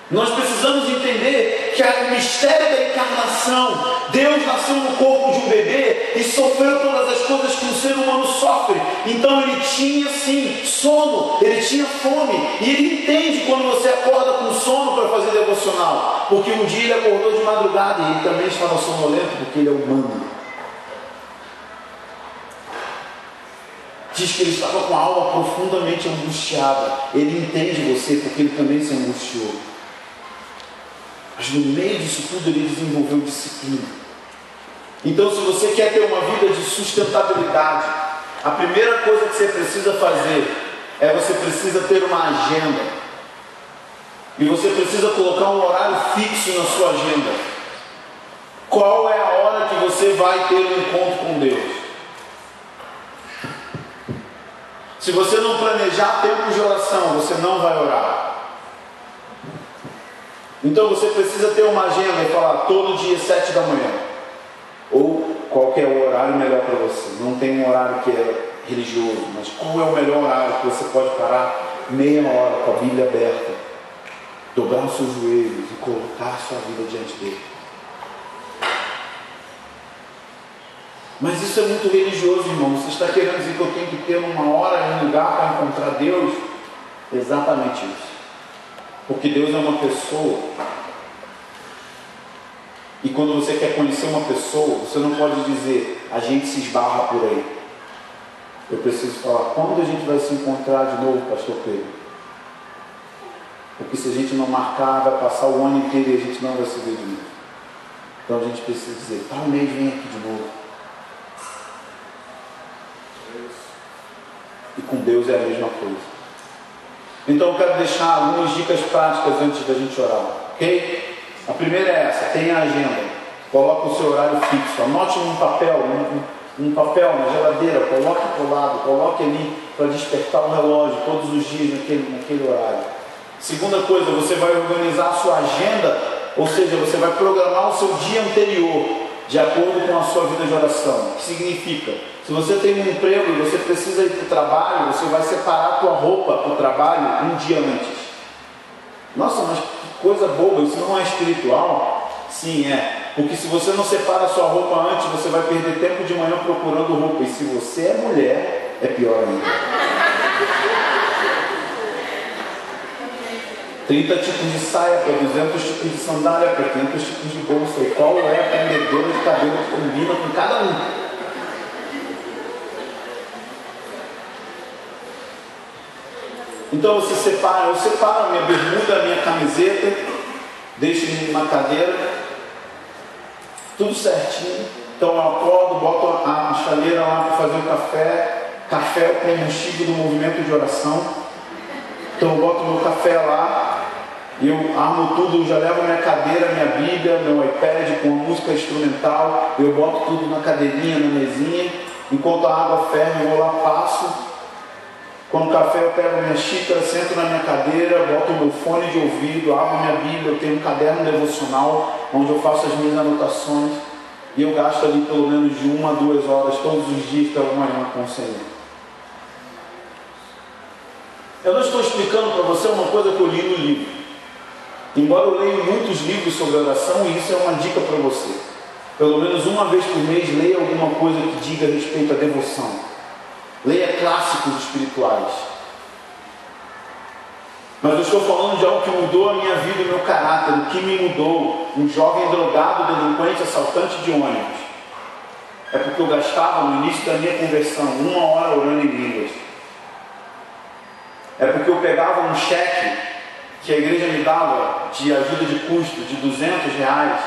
Nós precisamos entender que o mistério da encarnação, Deus nasceu no corpo de um bebê e sofreu todas as coisas que um ser humano sofre. Então ele tinha sim sono, ele tinha fome. E ele entende quando você acorda com sono para fazer devocional, porque um dia ele acordou de madrugada e ele também estava sonolento, porque ele é humano. Diz que ele estava com a alma profundamente angustiada. Ele entende você porque ele também se angustiou. Mas no meio disso tudo ele desenvolveu disciplina. Então, se você quer ter uma vida de sustentabilidade, a primeira coisa que você precisa fazer é você precisa ter uma agenda. E você precisa colocar um horário fixo na sua agenda. Qual é a hora que você vai ter um encontro com Deus? Se você não planejar tempo de oração, você não vai orar. Então você precisa ter uma agenda e falar todo dia 7 da manhã. Ou qual que é o horário melhor para você. Não tem um horário que é religioso, mas qual é o melhor horário que você pode parar meia hora com a Bíblia aberta, dobrar os seus joelhos e colocar a sua vida diante dele. Mas isso é muito religioso, irmão. Você está querendo dizer que eu tenho que ter uma hora e um lugar para encontrar Deus? Exatamente isso. Porque Deus é uma pessoa. E quando você quer conhecer uma pessoa, você não pode dizer, a gente se esbarra por aí. Eu preciso falar, quando a gente vai se encontrar de novo, pastor Pedro? Porque se a gente não marcar, vai passar o ano inteiro e a gente não vai se ver de novo. Então a gente precisa dizer, tal mês vem aqui de novo. E com Deus é a mesma coisa. Então eu quero deixar algumas dicas práticas antes da gente orar, ok? A primeira é essa: tenha a agenda, coloque o seu horário fixo, anote num papel, um papel na geladeira, coloque para o lado, coloque ali para despertar o relógio todos os dias naquele horário. Segunda coisa, você vai organizar a sua agenda, ou seja, você vai programar o seu dia anterior de acordo com a sua vida de oração. O que significa? Se você tem um emprego e você precisa ir para o trabalho, você vai separar a tua roupa para o trabalho um dia antes. Nossa, mas que coisa boba, isso não é espiritual? Sim, é. Porque se você não separa a sua roupa antes, você vai perder tempo de manhã procurando roupa. E se você é mulher, é pior ainda. 30 tipos de saia, para 200 tipos de sandália, para 500 tipos de bolsa. E qual é a prendedora de cabelo que combina com cada um? Então você separa, eu separo a minha bermuda, a minha camiseta, deixo na cadeira, tudo certinho. Então eu acordo, boto a chaleira lá para fazer o café. Café é o combustível do movimento de oração. Então eu boto meu café lá, e eu armo tudo, já levo minha cadeira, minha Bíblia, meu iPad com a música instrumental. Eu boto tudo na cadeirinha, na mesinha. Enquanto a água ferve, eu vou lá, passo. Com o café eu pego minha xícara, sento na minha cadeira, boto o meu fone de ouvido, abro minha Bíblia, eu tenho um caderno devocional onde eu faço as minhas anotações e eu gasto ali pelo menos de 1 a 2 horas todos os dias pela manhã com o Senhor. Eu não estou explicando para você uma coisa que eu li no livro. Embora eu leia muitos livros sobre oração, e isso é uma dica para você. Pelo menos uma vez por mês, leia alguma coisa que diga a respeito à devoção. Leia clássicos espirituais. Mas eu estou falando de algo que mudou a minha vida e o meu caráter. O que me mudou? Um jovem drogado, delinquente, assaltante de ônibus. É porque eu gastava no início da minha conversão 1 hora orando em línguas. É porque eu pegava um cheque que a igreja me dava de ajuda de custo de R$200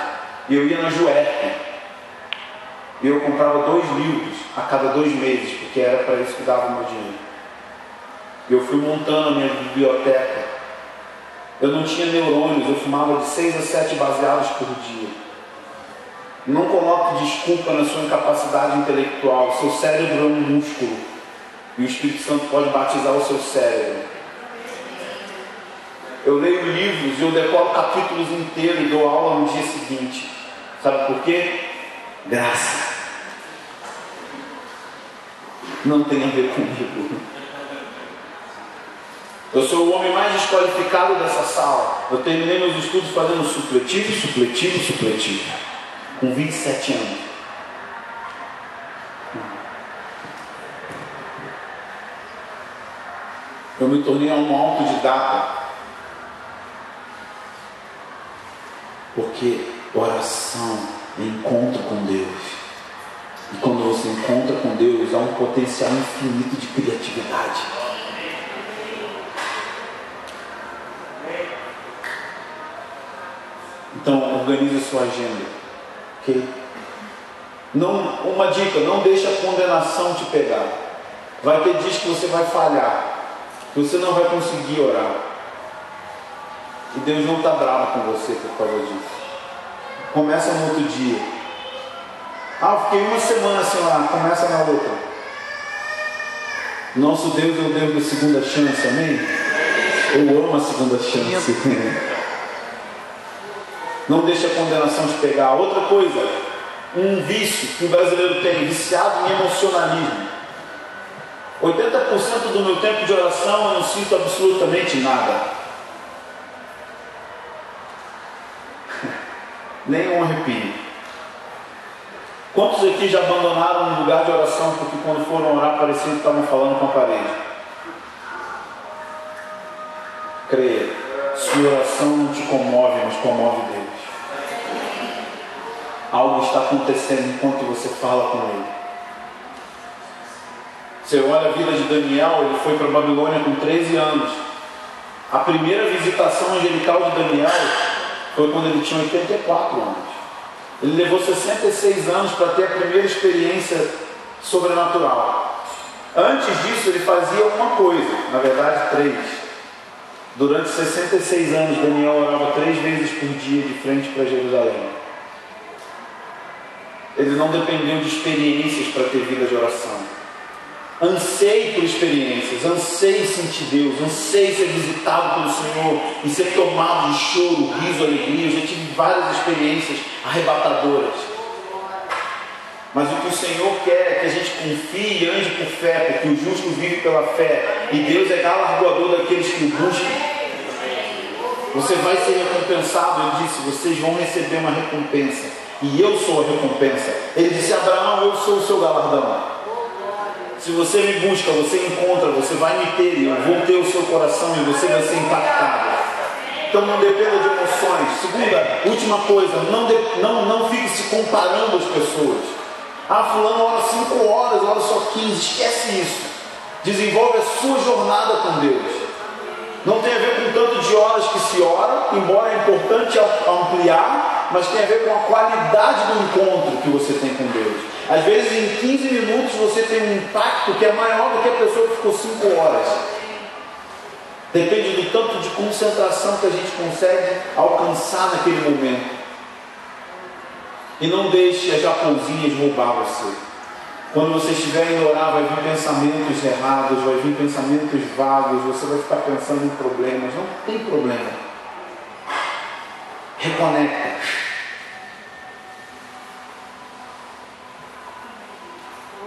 e eu ia na Juerp. E eu comprava 2 livros a cada 2 meses, porque era para isso que dava o meu dinheiro. E eu fui montando a minha biblioteca. Eu não tinha neurônios, eu fumava de 6 a 7 baseados por dia. Não coloque desculpa na sua incapacidade intelectual. Seu cérebro é um músculo. E o Espírito Santo pode batizar o seu cérebro. Eu leio livros e eu decoro capítulos inteiros e dou aula no dia seguinte. Sabe por quê? Graça. Não tem a ver comigo. Eu sou o homem mais desqualificado dessa sala. Eu terminei meus estudos fazendo supletivo, com 27 anos. Eu me tornei um autodidata. Porque oração é encontro com Deus. E quando você encontra com Deus, há um potencial infinito de criatividade. Então, organize a sua agenda. Ok? Uma dica, não deixe a condenação te pegar. Vai ter dias que você vai falhar, que você não vai conseguir orar. E Deus não está bravo com você por causa disso. Começa no outro dia. Eu fiquei 1 semana sem orar. Começa na outra. Nosso Deus é o Deus da segunda chance, amém? Eu amo a segunda chance. Não deixe a condenação te pegar. Outra coisa, um vício que o brasileiro tem, viciado em emocionalismo. 80% do meu tempo de oração eu não sinto absolutamente nada. Nem um arrepio. Quantos aqui já abandonaram um lugar de oração porque quando foram orar parecia que estavam falando com a parede? Creia, sua oração não te comove, mas comove Deus. Algo está acontecendo enquanto você fala com Ele. Você olha a vida de Daniel, ele foi para a Babilônia com 13 anos. A primeira visitação angelical de Daniel foi quando ele tinha 84 anos. Ele levou 66 anos para ter a primeira experiência sobrenatural. Antes disso ele fazia uma coisa, na verdade 3. Durante 66 anos Daniel orava 3 vezes por dia de frente para Jerusalém. Ele não dependeu de experiências para ter vida de oração. Anseie por experiências, anseie sentir Deus, anseie ser visitado pelo Senhor e ser tomado de choro, riso, alegria. Eu já tive várias experiências arrebatadoras. Mas o que o Senhor quer é que a gente confie e ande por fé, porque o justo vive pela fé e Deus é galardoador daqueles que o buscam. Você vai ser recompensado, ele disse, vocês vão receber uma recompensa. e eu sou a recompensa. Ele disse: Abraão, eu sou o seu galardão. Se você me busca, você encontra, você vai me ter, e eu vou ter o seu coração e você vai ser impactado. Então não dependa de emoções. Segunda, última coisa, não fique se comparando às pessoas. Fulano ora 5 horas, ora só 15, esquece isso. Desenvolve a sua jornada com Deus. Não tem a ver com o tanto de horas que se ora, embora é importante ampliar, mas tem a ver com a qualidade do encontro que você tem com Deus. Às vezes em 15 minutos você tem um impacto que é maior do que a pessoa que ficou 5 horas. Depende do tanto de concentração que a gente consegue alcançar naquele momento. E não deixe as raposinhas roubar você. Quando você estiver em orar, vai vir pensamentos errados, vai vir pensamentos vagos, você vai ficar pensando em problemas. Não tem problema. Reconecta.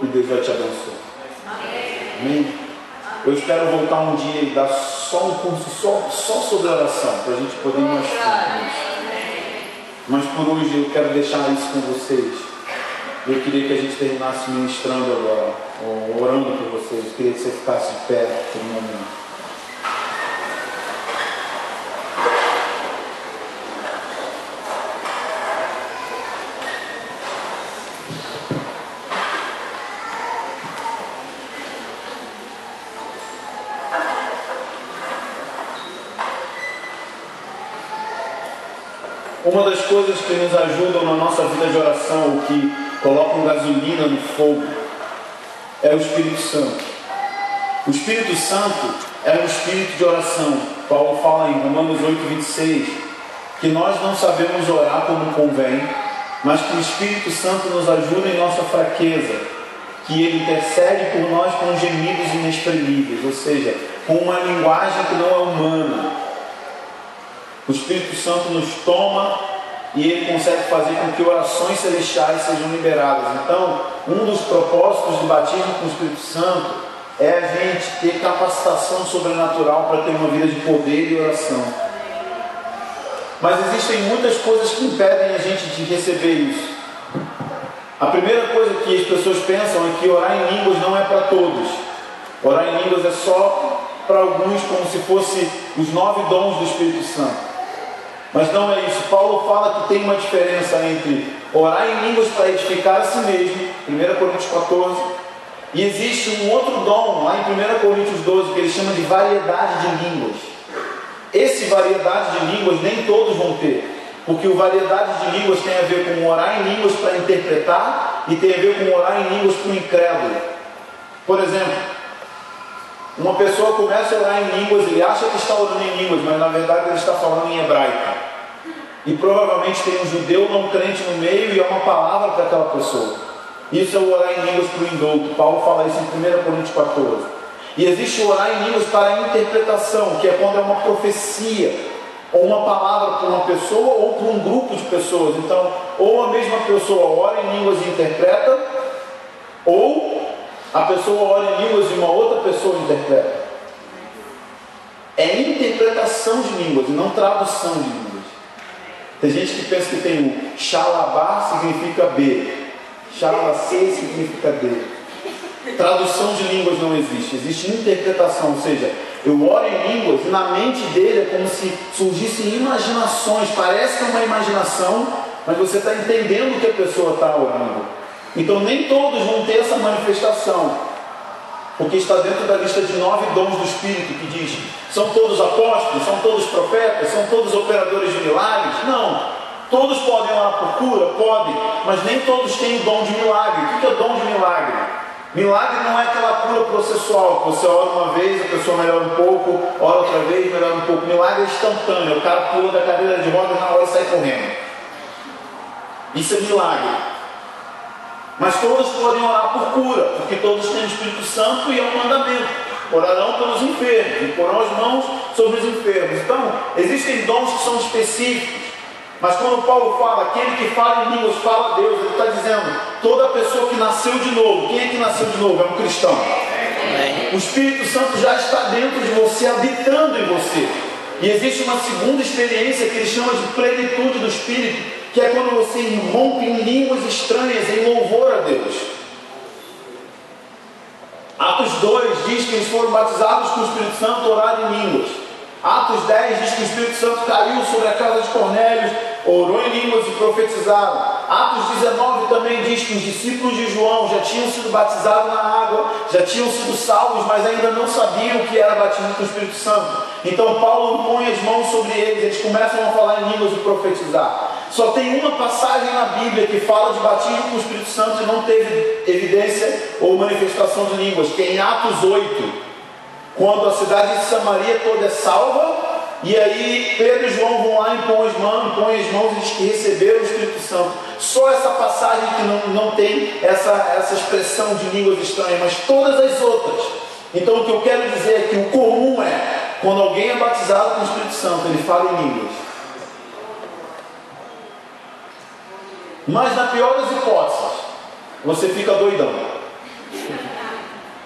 E Deus vai te abençoar. Amém? Eu espero voltar um dia e dar só um curso só sobre oração, para a gente poder ir mais fundo nisso. Mas por hoje eu quero deixar isso com vocês. Eu queria que a gente terminasse ministrando agora, ou orando por vocês. Eu queria que você ficasse de pé por um momento. Uma das coisas que nos ajudam na nossa vida de oração, o que colocam gasolina no fogo, é o Espírito Santo. O Espírito Santo é um espírito de oração. Paulo fala em Romanos 8:26 que nós não sabemos orar como convém, mas que o Espírito Santo nos ajuda em nossa fraqueza, que Ele intercede por nós com gemidos inexprimíveis, ou seja, com uma linguagem que não é humana. O Espírito Santo nos toma e Ele consegue fazer com que orações celestiais sejam liberadas. Então, um dos propósitos do batismo com o Espírito Santo é a gente ter capacitação sobrenatural para ter uma vida de poder e oração. Mas existem muitas coisas que impedem a gente de receber isso. A primeira coisa que as pessoas pensam é que orar em línguas não é para todos. Orar em línguas é só para alguns, como se fosse os 9 dons do Espírito Santo. Mas não é isso. Paulo fala que tem uma diferença entre orar em línguas para edificar a si mesmo, 1 Coríntios 14, e existe um outro dom, lá em 1 Coríntios 12, que ele chama de variedade de línguas. Esse variedade de línguas nem todos vão ter, porque o variedade de línguas tem a ver com orar em línguas para interpretar e tem a ver com orar em línguas para o incrédulo. Por exemplo, uma pessoa começa a orar em línguas, ele acha que está orando em línguas, mas na verdade ele está falando em hebraico. E provavelmente tem um judeu não crente no meio e é uma palavra para aquela pessoa. Isso é o orar em línguas para o indulto. Paulo fala isso em 1 Coríntios 14. E existe o orar em línguas para a interpretação, que é quando é uma profecia, ou uma palavra para uma pessoa ou para um grupo de pessoas. Então, ou a mesma pessoa ora em línguas e interpreta, ou a pessoa ora em línguas e uma outra pessoa interpreta. É interpretação de línguas e não tradução de línguas. Tem gente que pensa que tem o xalabá significa B, xalacê significa D. Tradução de línguas não existe, existe interpretação, ou seja, eu oro em línguas e na mente dele é como se surgissem imaginações, parece que é uma imaginação, mas você está entendendo o que a pessoa está orando. Então nem todos vão ter essa manifestação, porque está dentro da lista de 9 dons do Espírito, que diz, são todos apóstolos, são todos profetas, são todos operadores de milagres? Não. Todos podem orar por cura? Podem, mas nem todos têm o dom de milagre. O que é dom de milagre? Milagre não é aquela cura processual, que você ora uma vez, a pessoa melhora um pouco, ora outra vez, melhora um pouco. Milagre é instantâneo, o cara pula da cadeira de rodas na hora e sai correndo. Isso é milagre. Mas todos podem orar por cura, porque todos têm o Espírito Santo e é um mandamento. Orarão pelos enfermos, e porão as mãos sobre os enfermos. Então, existem dons que são específicos. Mas quando Paulo fala, aquele que fala em línguas fala a Deus, ele está dizendo, toda pessoa que nasceu de novo. Quem é que nasceu de novo? É um cristão. O Espírito Santo já está dentro de você, habitando em você. E existe uma segunda experiência que ele chama de plenitude do Espírito, que é quando você irrompe em línguas estranhas em louvor a Deus. Atos 2 diz que eles foram batizados com o Espírito Santo, oraram em línguas. Atos 10 diz que o Espírito Santo caiu sobre a casa de Cornélio, orou em línguas e profetizaram. Atos 19 também diz que os discípulos de João já tinham sido batizados na água, já tinham sido salvos, mas ainda não sabiam o que era batismo com o Espírito Santo. Então Paulo põe as mãos sobre eles começam a falar em línguas e profetizar. Só tem uma passagem na Bíblia que fala de batismo com o Espírito Santo e não teve evidência ou manifestação de línguas, que é em Atos 8, quando a cidade de Samaria toda é salva. E aí Pedro e João vão lá e põem as mãos e diz que receberam o Espírito Santo. Só essa passagem que não tem essa expressão de línguas estranhas, mas todas as outras. Então o que eu quero dizer é que o comum é, quando alguém é batizado com o Espírito Santo, ele fala em línguas. Mas na pior das hipóteses, você fica doidão.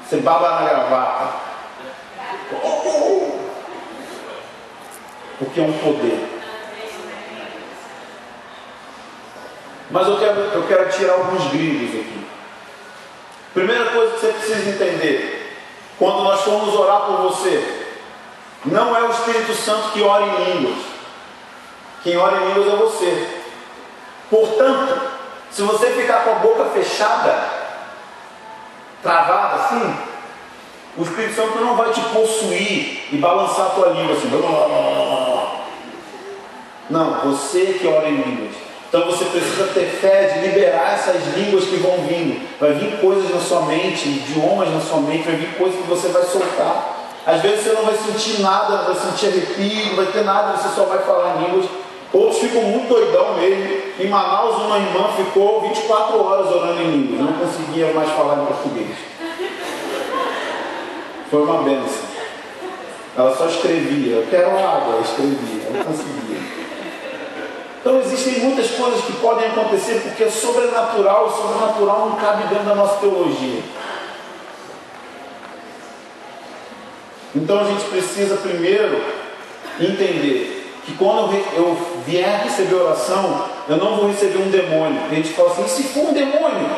Você baba na gravata. Porque é um poder. Mas eu quero tirar alguns grilhos aqui. Primeira coisa que você precisa entender: quando nós formos orar por você, não é o Espírito Santo que ora em línguas. Quem ora em línguas é você. Portanto, se você ficar com a boca fechada, travada assim, o Espírito Santo não vai te possuir e balançar a tua língua assim. Não, você que ora em línguas. Então você precisa ter fé de liberar essas línguas que vão vindo. Vai vir coisas na sua mente, idiomas na sua mente, vai vir coisas que você vai soltar. Às vezes você não vai sentir nada, não vai sentir arrepio, não vai ter nada, você só vai falar em línguas. Outros ficam muito doidão mesmo. Em Manaus, uma irmã ficou 24 horas orando em línguas, não conseguia mais falar em português. Foi uma bênção. Ela só escrevia, eu quero água, escrevia, não conseguia. Então existem muitas coisas que podem acontecer porque é sobrenatural, o sobrenatural não cabe dentro da nossa teologia. Então a gente precisa primeiro entender que quando eu vier receber oração, eu não vou receber um demônio. A gente fala assim, e se for um demônio?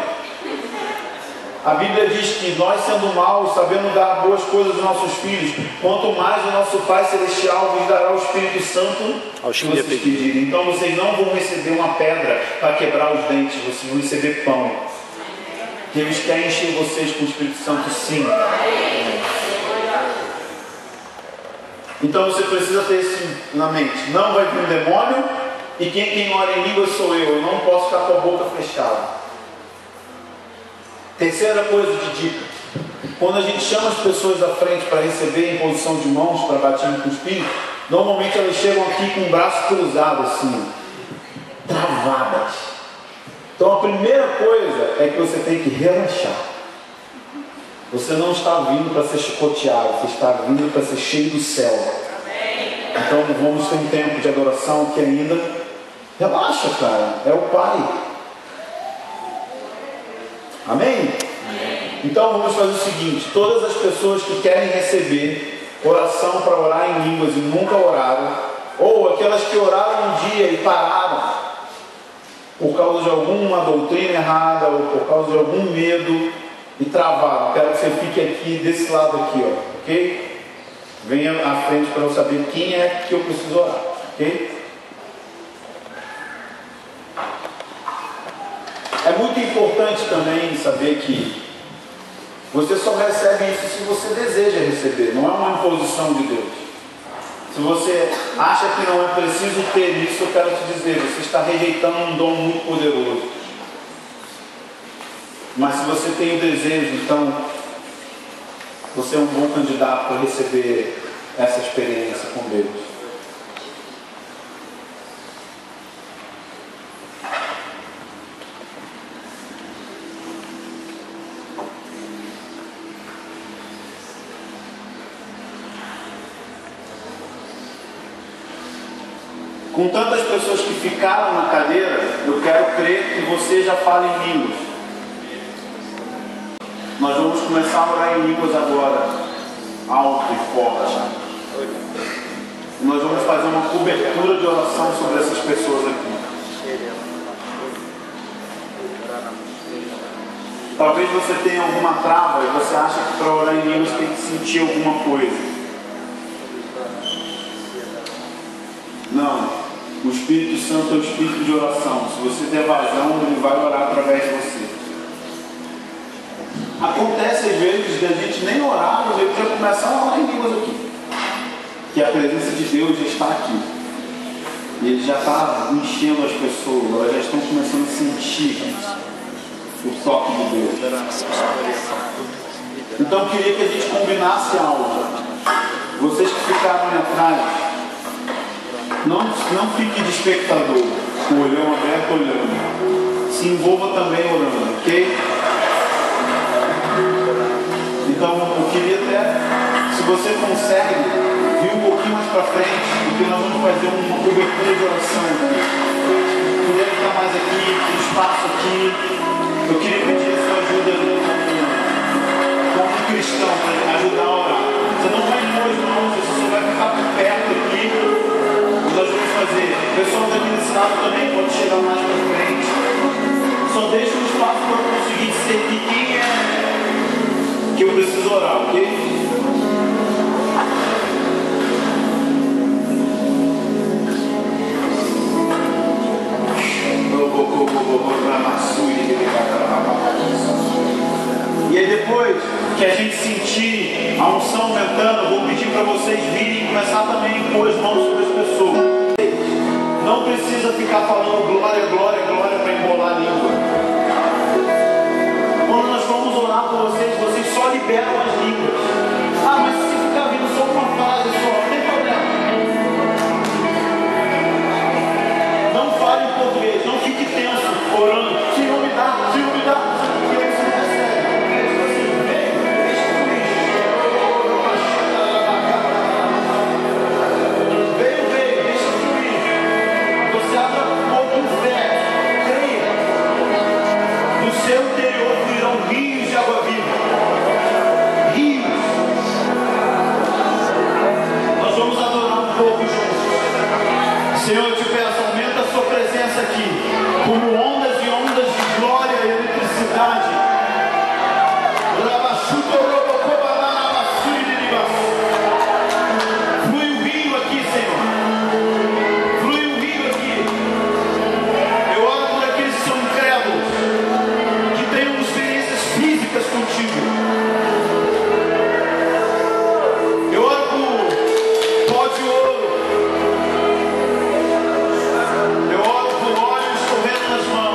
A Bíblia diz que nós, sendo maus, sabendo dar boas coisas aos nossos filhos, quanto mais o nosso Pai Celestial vos dará o Espírito Santo aos que vocês pedirem. Então vocês não vão receber uma pedra para quebrar os dentes, vocês vão receber pão. Deus quer encher vocês com o Espírito Santo, sim. Então você precisa ter isso na mente. Não vai vir um demônio, e quem ora em língua sou eu não posso ficar com a boca fechada. Terceira coisa de dica: quando a gente chama as pessoas à frente para receber em posição de mãos, para batismo com o Espírito, normalmente elas chegam aqui com o braço cruzado assim, travadas. Então a primeira coisa é que você tem que relaxar. Você não está vindo para ser chicoteado, você está vindo para ser cheio do céu. Então vamos ter um tempo de adoração que ainda relaxa, cara, é o Pai. Amém? Então vamos fazer o seguinte: todas as pessoas que querem receber oração para orar em línguas e nunca oraram, ou aquelas que oraram um dia e pararam por causa de alguma doutrina errada ou por causa de algum medo e travaram, quero que você fique aqui desse lado aqui, ó, ok? Venha à frente para eu saber quem é que eu preciso orar, ok? É muito importante também saber que você só recebe isso se você deseja receber, não é uma imposição de Deus. Se você acha que não é preciso ter isso, eu quero te dizer, você está rejeitando um dom muito poderoso. Mas se você tem o desejo, então você é um bom candidato para receber essa experiência com Deus. Com tantas pessoas que ficaram na cadeira, eu quero crer que você já fala em línguas. Nós vamos começar a orar em línguas agora, alto e forte. Nós vamos fazer uma cobertura de oração sobre essas pessoas aqui. Talvez você tenha alguma trava e você acha que para orar em línguas tem que sentir alguma coisa. Não. O Espírito Santo é o Espírito de oração. Se você der vazão, ele vai orar através de você. Acontece às vezes da gente nem orar, a gente já começar a orar em línguas aqui. Que a presença de Deus já está aqui. E ele já está enchendo as pessoas, elas já estão começando a sentir o toque de Deus. Então eu queria que a gente combinasse algo. Vocês que ficaram ali atrás, não fique de espectador, com o olhão aberto olhando. Se envolva também orando, ok? Então eu queria até, se você consegue, vir um pouquinho mais para frente, porque nós vamos fazer uma cobertura de oração. Puder ficar mais aqui, tem espaço aqui. Eu queria pedir a sua ajuda como cristão, para ajudar a orar. Você não vai impor as mãos, você só vai ficar por perto aqui. Nós vamos fazer. O pessoal daqui desse lado também pode chegar mais para frente. Só deixa um espaço para eu conseguir discernir quem é que eu preciso orar, ok? E aí depois que a gente sentir a unção aumentando, eu vou pedir para vocês virem e começar também a impor as mãos sobre as pessoas. Não precisa ficar falando glória, glória, glória para embolar a língua. Quando nós vamos orar por vocês, vocês só liberam as línguas. Ah, mas se ficar vindo só uma frase só, não tem problema. Não fale em português, não fique tenso orando. Senhor me dá, Senhor me dá. Seu interior virão rios de água viva. Rios. Nós vamos adorar um pouco juntos. Senhor, eu te peço, aumenta a sua presença aqui, como ondas e ondas de glória e eletricidade. Flui o rio aqui, Senhor. Flui o rio aqui. Eu oro por aqueles que são incrédulos, tenham experiências físicas contigo. Eu oro por pó de ouro. Eu oro por óleo escorrendo nas mãos.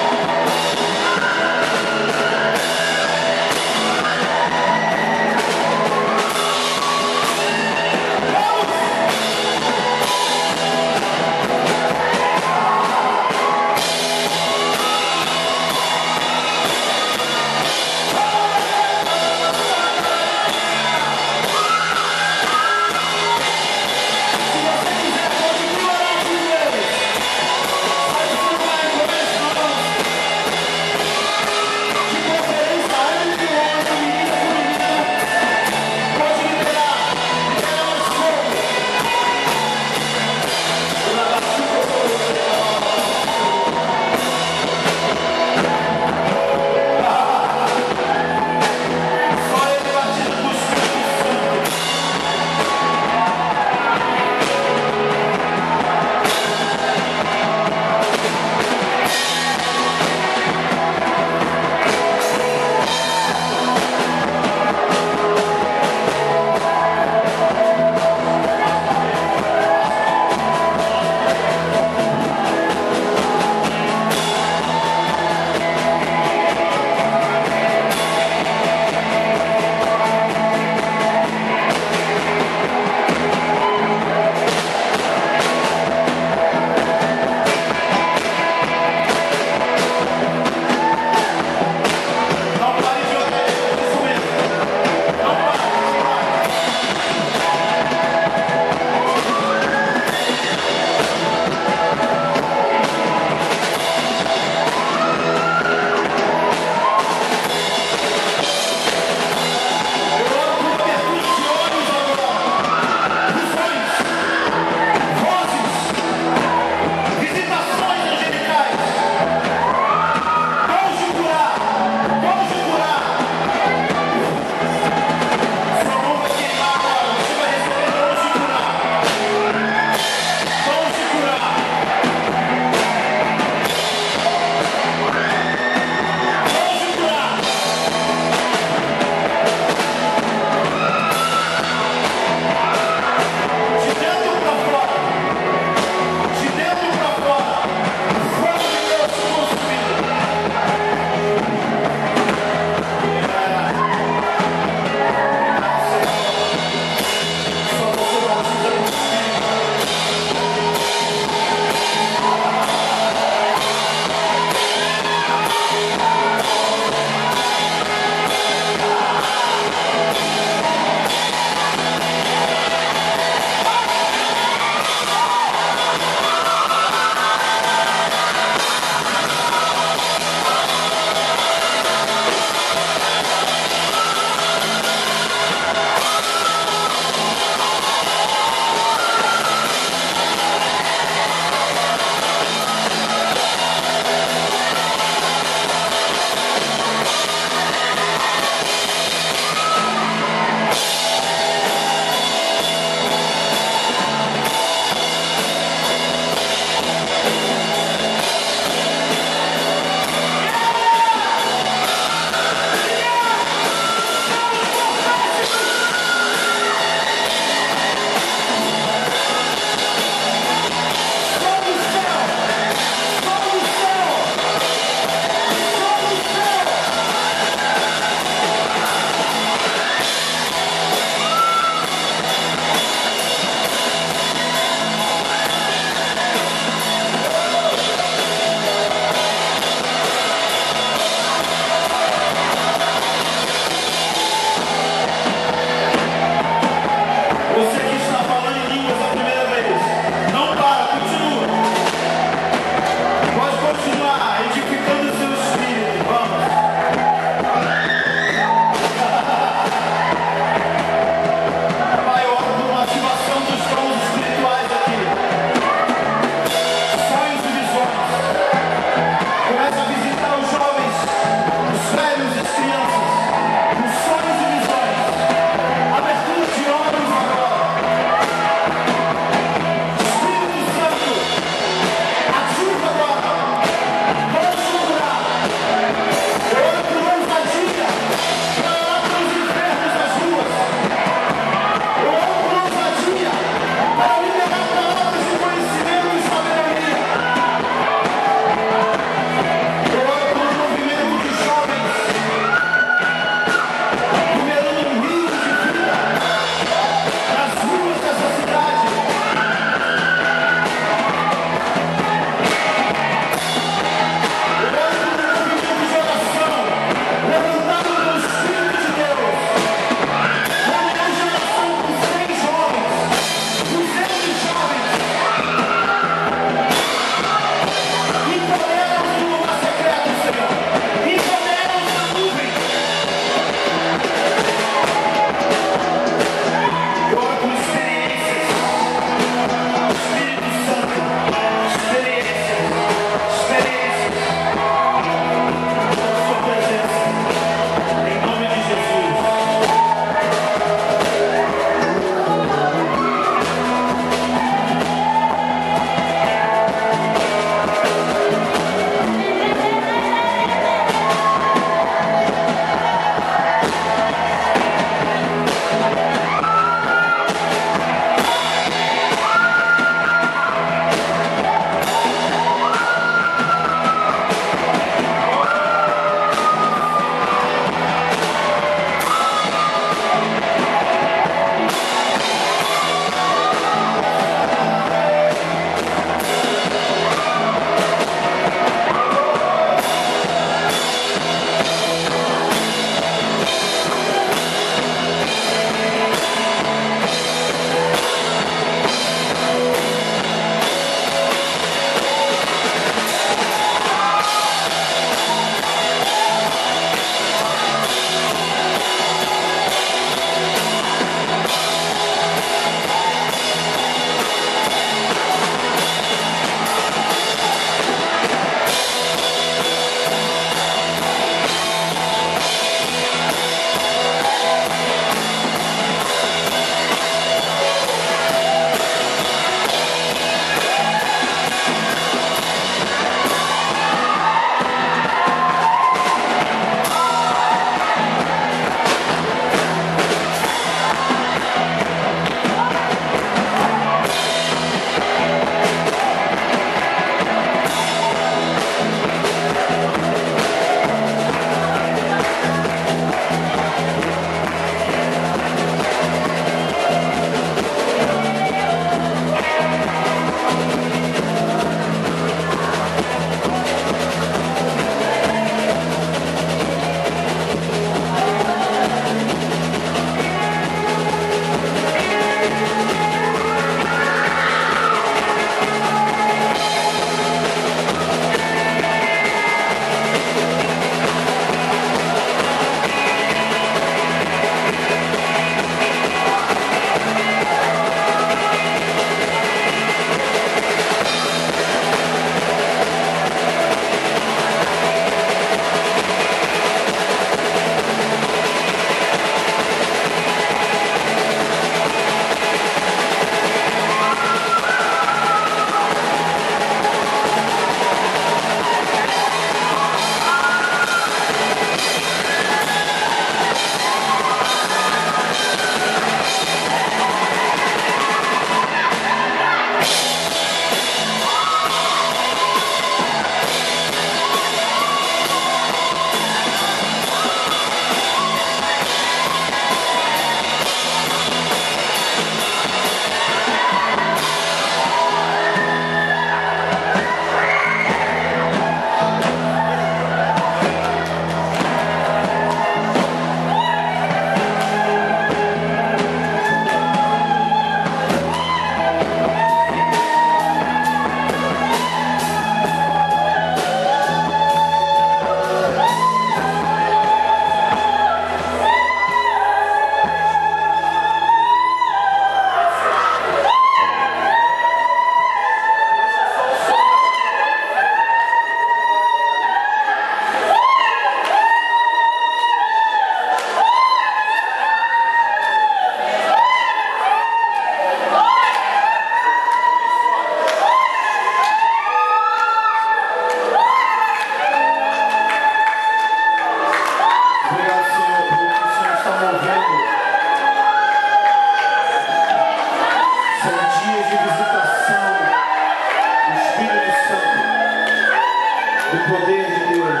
poder de Deus.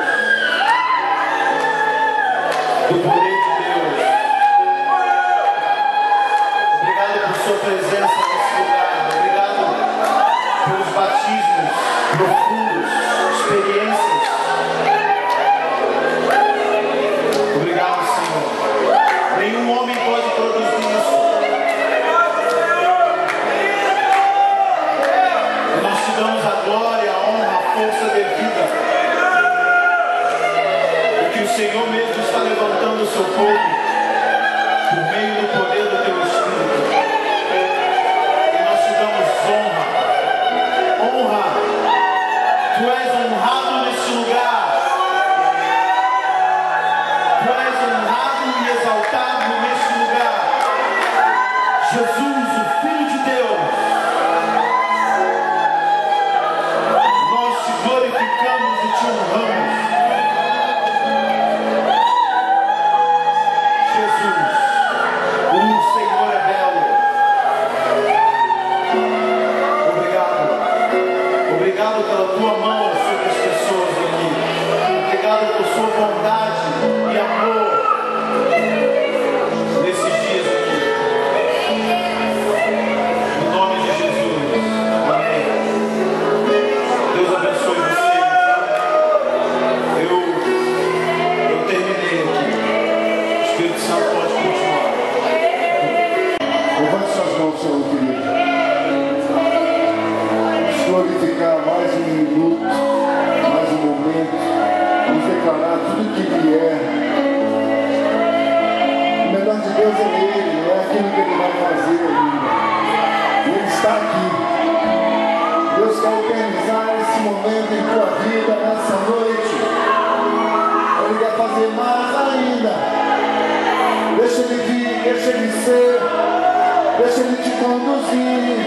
Do poder de Deus. Obrigado por sua presença nesse lugar. Obrigado pelos batismos profundos, experiências. Obrigado, Senhor. Nenhum homem pode produzir isso. E nós te damos a glória, a honra, a força devida. Porque o Senhor mesmo está levantando o seu povo por meio do poder do teu Espírito. E nós te damos honra. Honra. Tu és honrado neste lugar. Tu és honrado e exaltado neste lugar. Jesus, o Filho de Deus. Nós te glorificamos e te honramos. Jesus, o Senhor é belo. Obrigado. Obrigado pela tua mão sobre as pessoas aqui. Obrigado por sua bondade e amor nesses dias aqui. No nome de Jesus. Amém. Deus abençoe vocês. Eu terminei aqui. O Espírito Santo pode continuar. Levante suas mãos, Senhor querido. Vamos glorificar mais um minuto, mais um momento. Vamos declarar tudo que Ele é. O melhor de Deus é Ele, é aquilo que Ele vai fazer ainda. Ele está aqui. Deus quer eternizar esse momento em tua vida, nessa noite. Ele quer fazer mais ainda. Deixa Ele vir, deixa Ele ser. Deixa Ele te conduzir.